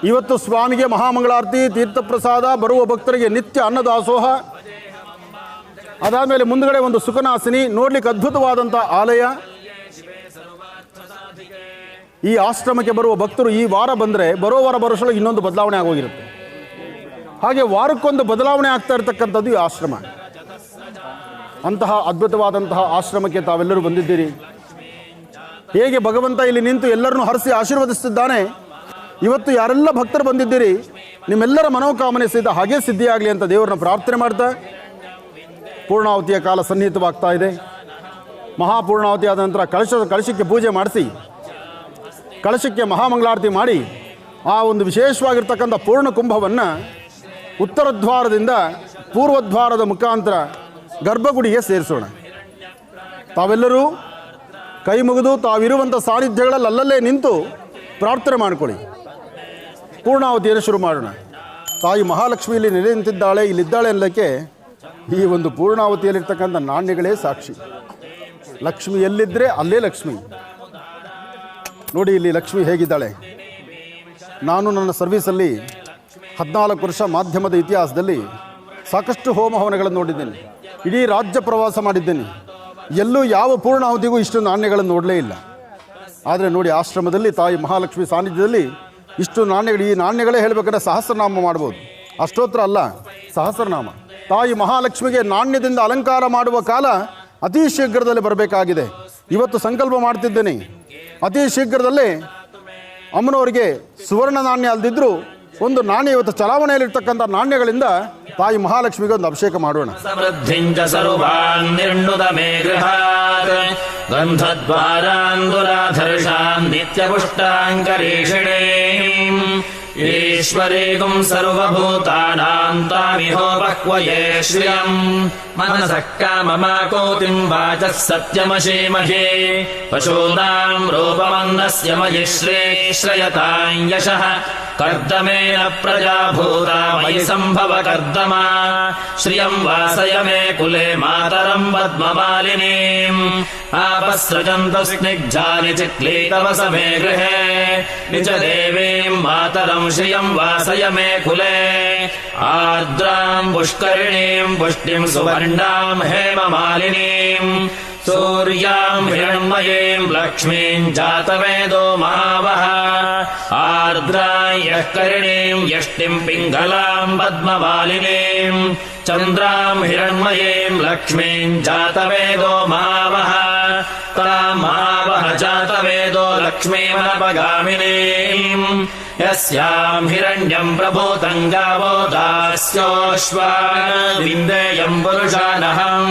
ಇವತ್ತು ಸ್ವಾಮಿಗೆ ಮಹಾಮಂಗಳಾರತಿ, ತೀರ್ಥಪ್ರಸಾದ, ಬರುವ ಭಕ್ತರಿಗೆ ನಿತ್ಯ ಅನ್ನದಾಸೋಹ. ಅದಾದಮೇಲೆ ಮುಂದುಗಡೆ ಒಂದು ಸುಖನಾಸಿನಿ, ನೋಡ್ಲಿಕ್ಕೆ ಅದ್ಭುತವಾದಂಥ ಆಲಯ. ಈ ಆಶ್ರಮಕ್ಕೆ ಬರುವ ಭಕ್ತರು ಈ ವಾರ ಬಂದರೆ ಬರೋ ವಾರ ಬರೋಷ್ಟೊಳಗೆ ಇನ್ನೊಂದು ಬದಲಾವಣೆ ಆಗೋಗಿರುತ್ತೆ. ಹಾಗೆ ವಾರಕ್ಕೊಂದು ಬದಲಾವಣೆ ಆಗ್ತಾ ಇರತಕ್ಕಂಥದ್ದು ಈ ಆಶ್ರಮ. ಅಂತಹ ಅದ್ಭುತವಾದಂತಹ ಆಶ್ರಮಕ್ಕೆ ತಾವೆಲ್ಲರೂ ಬಂದಿದ್ದೀರಿ. ಹೇಗೆ ಭಗವಂತ ಇಲ್ಲಿ ನಿಂತು ಎಲ್ಲರನ್ನೂ ಹರಿಸಿ ಆಶೀರ್ವದಿಸುತ್ತಿದ್ದಾನೆ, ಇವತ್ತು ಯಾರೆಲ್ಲ ಭಕ್ತರು ಬಂದಿದ್ದೀರಿ ನಿಮ್ಮೆಲ್ಲರ ಮನೋಕಾಮನೆ ಸಹಿತ ಹಾಗೇ ಸಿದ್ಧಿಯಾಗಲಿ ಅಂತ ದೇವರನ್ನ ಪ್ರಾರ್ಥನೆ ಮಾಡ್ತಾ ಪೂರ್ಣಾವತಿಯ ಕಾಲ ಸನ್ನಿಹಿತವಾಗ್ತಾ ಇದೆ. ಮಹಾಪೂರ್ಣಾವತಿ ಆದ ನಂತರ ಕಳಶಕ್ಕೆ ಪೂಜೆ ಮಾಡಿಸಿ ಕಳಶಕ್ಕೆ ಮಹಾಮಂಗಳಾರತಿ ಮಾಡಿ ಆ ಒಂದು ವಿಶೇಷವಾಗಿರ್ತಕ್ಕಂಥ ಪೂರ್ಣ ಕುಂಭವನ್ನು ಉತ್ತರ ದ್ವಾರದಿಂದ ಪೂರ್ವದ್ವಾರದ ಮುಖಾಂತರ ಗರ್ಭಗುಡಿಗೆ ಸೇರಿಸೋಣ. ತಾವೆಲ್ಲರೂ ಕೈ ಮುಗಿದು ತಾವಿರುವಂಥ ಸಾನ್ನಿಧ್ಯಗಳಲ್ಲಿ ಅಲ್ಲಲ್ಲೇ ನಿಂತು ಪ್ರಾರ್ಥನೆ ಮಾಡಿಕೊಳ್ಳಿ. ಪೂರ್ಣಾವತಿಯನ್ನು ಶುರು ಮಾಡೋಣ. ತಾಯಿ ಮಹಾಲಕ್ಷ್ಮಿ ಇಲ್ಲಿ ನೆಲೆ ನಿಂತಿದ್ದಾಳೆ, ಇಲ್ಲಿದ್ದಾಳೆ ಅನ್ನೋಕ್ಕೆ ಈ ಒಂದು ಪೂರ್ಣಾವತಿಯಲ್ಲಿರ್ತಕ್ಕಂಥ ನಾಣ್ಯಗಳೇ ಸಾಕ್ಷಿ. ಲಕ್ಷ್ಮಿ ಎಲ್ಲಿದ್ದರೆ ಅಲ್ಲೇ ಲಕ್ಷ್ಮಿ. ನೋಡಿ ಇಲ್ಲಿ ಲಕ್ಷ್ಮಿ ಹೇಗಿದ್ದಾಳೆ. ನಾನು ನನ್ನ ಸರ್ವೀಸಲ್ಲಿ 14 ವರ್ಷ ಮಾಧ್ಯಮದ ಇತಿಹಾಸದಲ್ಲಿ ಸಾಕಷ್ಟು ಹೋಮ ಹವನಗಳನ್ನು ನೋಡಿದ್ದೇನೆ. ಇಡೀ ರಾಜ್ಯ ಪ್ರವಾಸ ಮಾಡಿದ್ದೇನೆ. ಎಲ್ಲೂ ಯಾವ ಪೂರ್ಣಾವತಿಗೂ ಇಷ್ಟು ನಾಣ್ಯಗಳನ್ನು ನೋಡಲೇ ಇಲ್ಲ. ಆದರೆ ನೋಡಿ ಆಶ್ರಮದಲ್ಲಿ ತಾಯಿ ಮಹಾಲಕ್ಷ್ಮಿ ಸಾನ್ನಿಧ್ಯದಲ್ಲಿ ಇಷ್ಟು ನಾಣ್ಯಗಳು. ಈ ನಾಣ್ಯಗಳೇ ಹೇಳಬೇಕಾದ್ರೆ ಸಹಸ್ರನಾಮ ಮಾಡ್ಬೋದು, ಅಷ್ಟೋತ್ರ ಅಲ್ಲ, ಸಹಸ್ರನಾಮ. ತಾಯಿ ಮಹಾಲಕ್ಷ್ಮಿಗೆ ನಾಣ್ಯದಿಂದ ಅಲಂಕಾರ ಮಾಡುವ ಕಾಲ ಅತಿ ಶೀಘ್ರದಲ್ಲಿ ಬರಬೇಕಾಗಿದೆ. ಇವತ್ತು ಸಂಕಲ್ಪ ಮಾಡ್ತಿದ್ದೇನೆ, ಅತಿ ಶೀಘ್ರದಲ್ಲೇ ಅಮ್ಮನವರಿಗೆ ಸುವರ್ಣ ನಾಣ್ಯ ಅಲ್ದಿದ್ರು ಒಂದು ನಾಣ್ಯ ಇವತ್ತು ಚಲಾವಣೆಯಲ್ಲಿರ್ತಕ್ಕಂಥ ನಾಣ್ಯಗಳಿಂದ ತಾಯಿ ಮಹಾಲಕ್ಷ್ಮಿಗೆ ಒಂದು ಅಭಿಷೇಕ ಮಾಡೋಣ. ಸಮೃದ್ಧಿಂಚ ಸರ್ವಾನ್ ನಿರ್ಣುತ ಮೇ ಗೃಹಾತ್ ಗಂಧದ್ವಾರಾಂದುರಾಧರ್ಷಾನ್ ನಿತ್ಯಪುಷ್ಟಾಂಕರೀಷಿಣೇ ಈಶ್ವರೇಗುಂ ಸರ್ವಭೂತಾನಾಂ ತಾಮಿಹೋ ಬಹ್ವಯೇ ಶ್ರಿಯಂ ಮನಸಃ ಕಾಮಮಾಕೋತಿಂ ವಾಚಃ ಸತ್ಯಮಶೀಮಹೇ ಪಶೂನಾಂ ರೂಪಮನ್ನಸ್ಯ ಮಯಿ ಶ್ರೇಶ್ರಯತಾಂ ಯಶಃ ಕರ್ದಮೇನ ಪ್ರಜಾಭೂತ ಮಯಿ ಸಂಭವ ಕರ್ದಮಾ ಶ್ರಿಯಂ ವಾಸಯ ಮೇ ಕುಲೆ ಮಾತರಂ ಪದ್ಮಮಾಲಿನೀಂ ಆಪಸ್ರಜಂತ ಸ್ನಿಗ್ಧಾನಿ ಚಿಕ್ಲೀತವಸ ಮೇ ಗೃಹೇ ನಿಜ ದೇವೀಂ ಮಾತರಂ ಶ್ರಿಯಂ ವಾಸಯ ಮೇ ಕುಲೆ ಆರ್ದ್ರಾಂ ಪುಷ್ಕರಿಣೀಂ ಪುಷ್ಟಿಂ ಸುವರ್ಣಾಂ ಹೇಮಮಾಲಿನೀಂ ಸೂರ್ಯಾಂ ಹಿರಣ್ಮಯೀಂ ಲಕ್ಷ್ಮೀಂ ಜಾತವೇದೋ ಮಹಾವಹ ಆರ್ದ್ರಾಂ ಕರಿಣೀಂ ಯಷ್ಟಿಂ ಪಿಂಗಲಾಂ ಪದ್ಮಮಾಲಿನೀಂ ಚಂದ್ರಾಂ ಹಿರಣ್ಮಯೀಂ ಲಕ್ಷ್ಮೀಂ ಜಾತವೇದೋ ಮಹಾವಹ ತಾಂ ಮಹಾವಹ ಜಾತವೇದೋ ಲಕ್ಷ್ಮೀಮನಪಗಾಮಿನೀಂ ಯಸ್ಯಾಂ ಹಿರಣ್ಯಂ ಪ್ರಭೂತಂ ಗಾವೋ ದಾಸ್ಯೋಶ್ವಾನ್ ವಿಂದೇಯಂ ಪುರುಷಾನಹಂ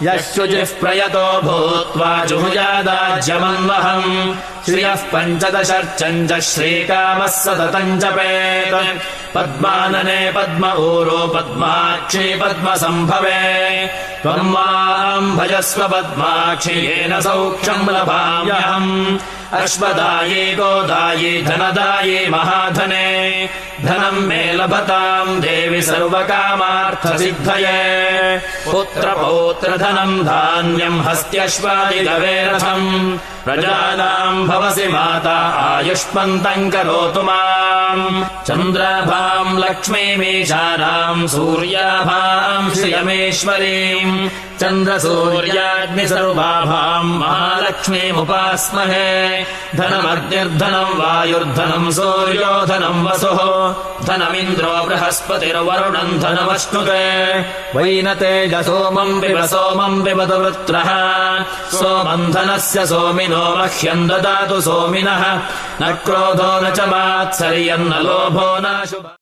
ಯಶುಜಿಃ ಪ್ರಯತೋ ಭೂತ್ವಾ ಜುಹುಜಾದಾಜ್ಯಮನ್ವಹಂ ಶ್ರಿಯಃ ಪಂಚದಶರ್ಚಂಚ ಶ್ರೀಕಾಮಃ ಸತತಂ ಜಪೇತ್ ಪದ್ಮಾನನೆ ಪದ್ಮ ಊರೋ ಪದ್ಮಾಕ್ಷಿ ಪದ್ಮ ಸಂಭವೆ ತ್ವಂ ಮಾಂ ಭಜಸ್ವ ಪದ್ಮಾಕ್ಷಿ ಯೇನ ಸೌಖ್ಯಂ ಲಭಾಮ್ಯಹಂ ಅಶ್ವದಾಯೇ ಗೋದಾಯೇ ಧನದಾಯೇ ಮಹಾಧನೆ धनम् मे लभताम् देवि सर्वकामार्थसिद्धये पुत्रपौत्रधनम् धान्यम् हस्त्यश्वादिगवेरथम् प्रजानाम् भवसि माता आयुष्मन्तम् करोतु माम् चन्द्राभाम् लक्ष्मीमीशानाम् सूर्याभाम् श्रियमेश्वरीम् चन्द्रसूर्याग्निसर्वाभाम् महालक्ष्मीमुपास्महे धनमग्निर्धनम् वायुर्धनम् सूर्यो धनम् वसुः धनमिन्द्रो बृहस्पतिर्वरुणम् धनमश्नुते वैनतेजसोमम् पिबतु वृत्रः सोमम् धनस्य सोमिनो मह्यम् ददातु सोमिनः न क्रोधो न च मात्सर्यम् न लोभो न शुभः।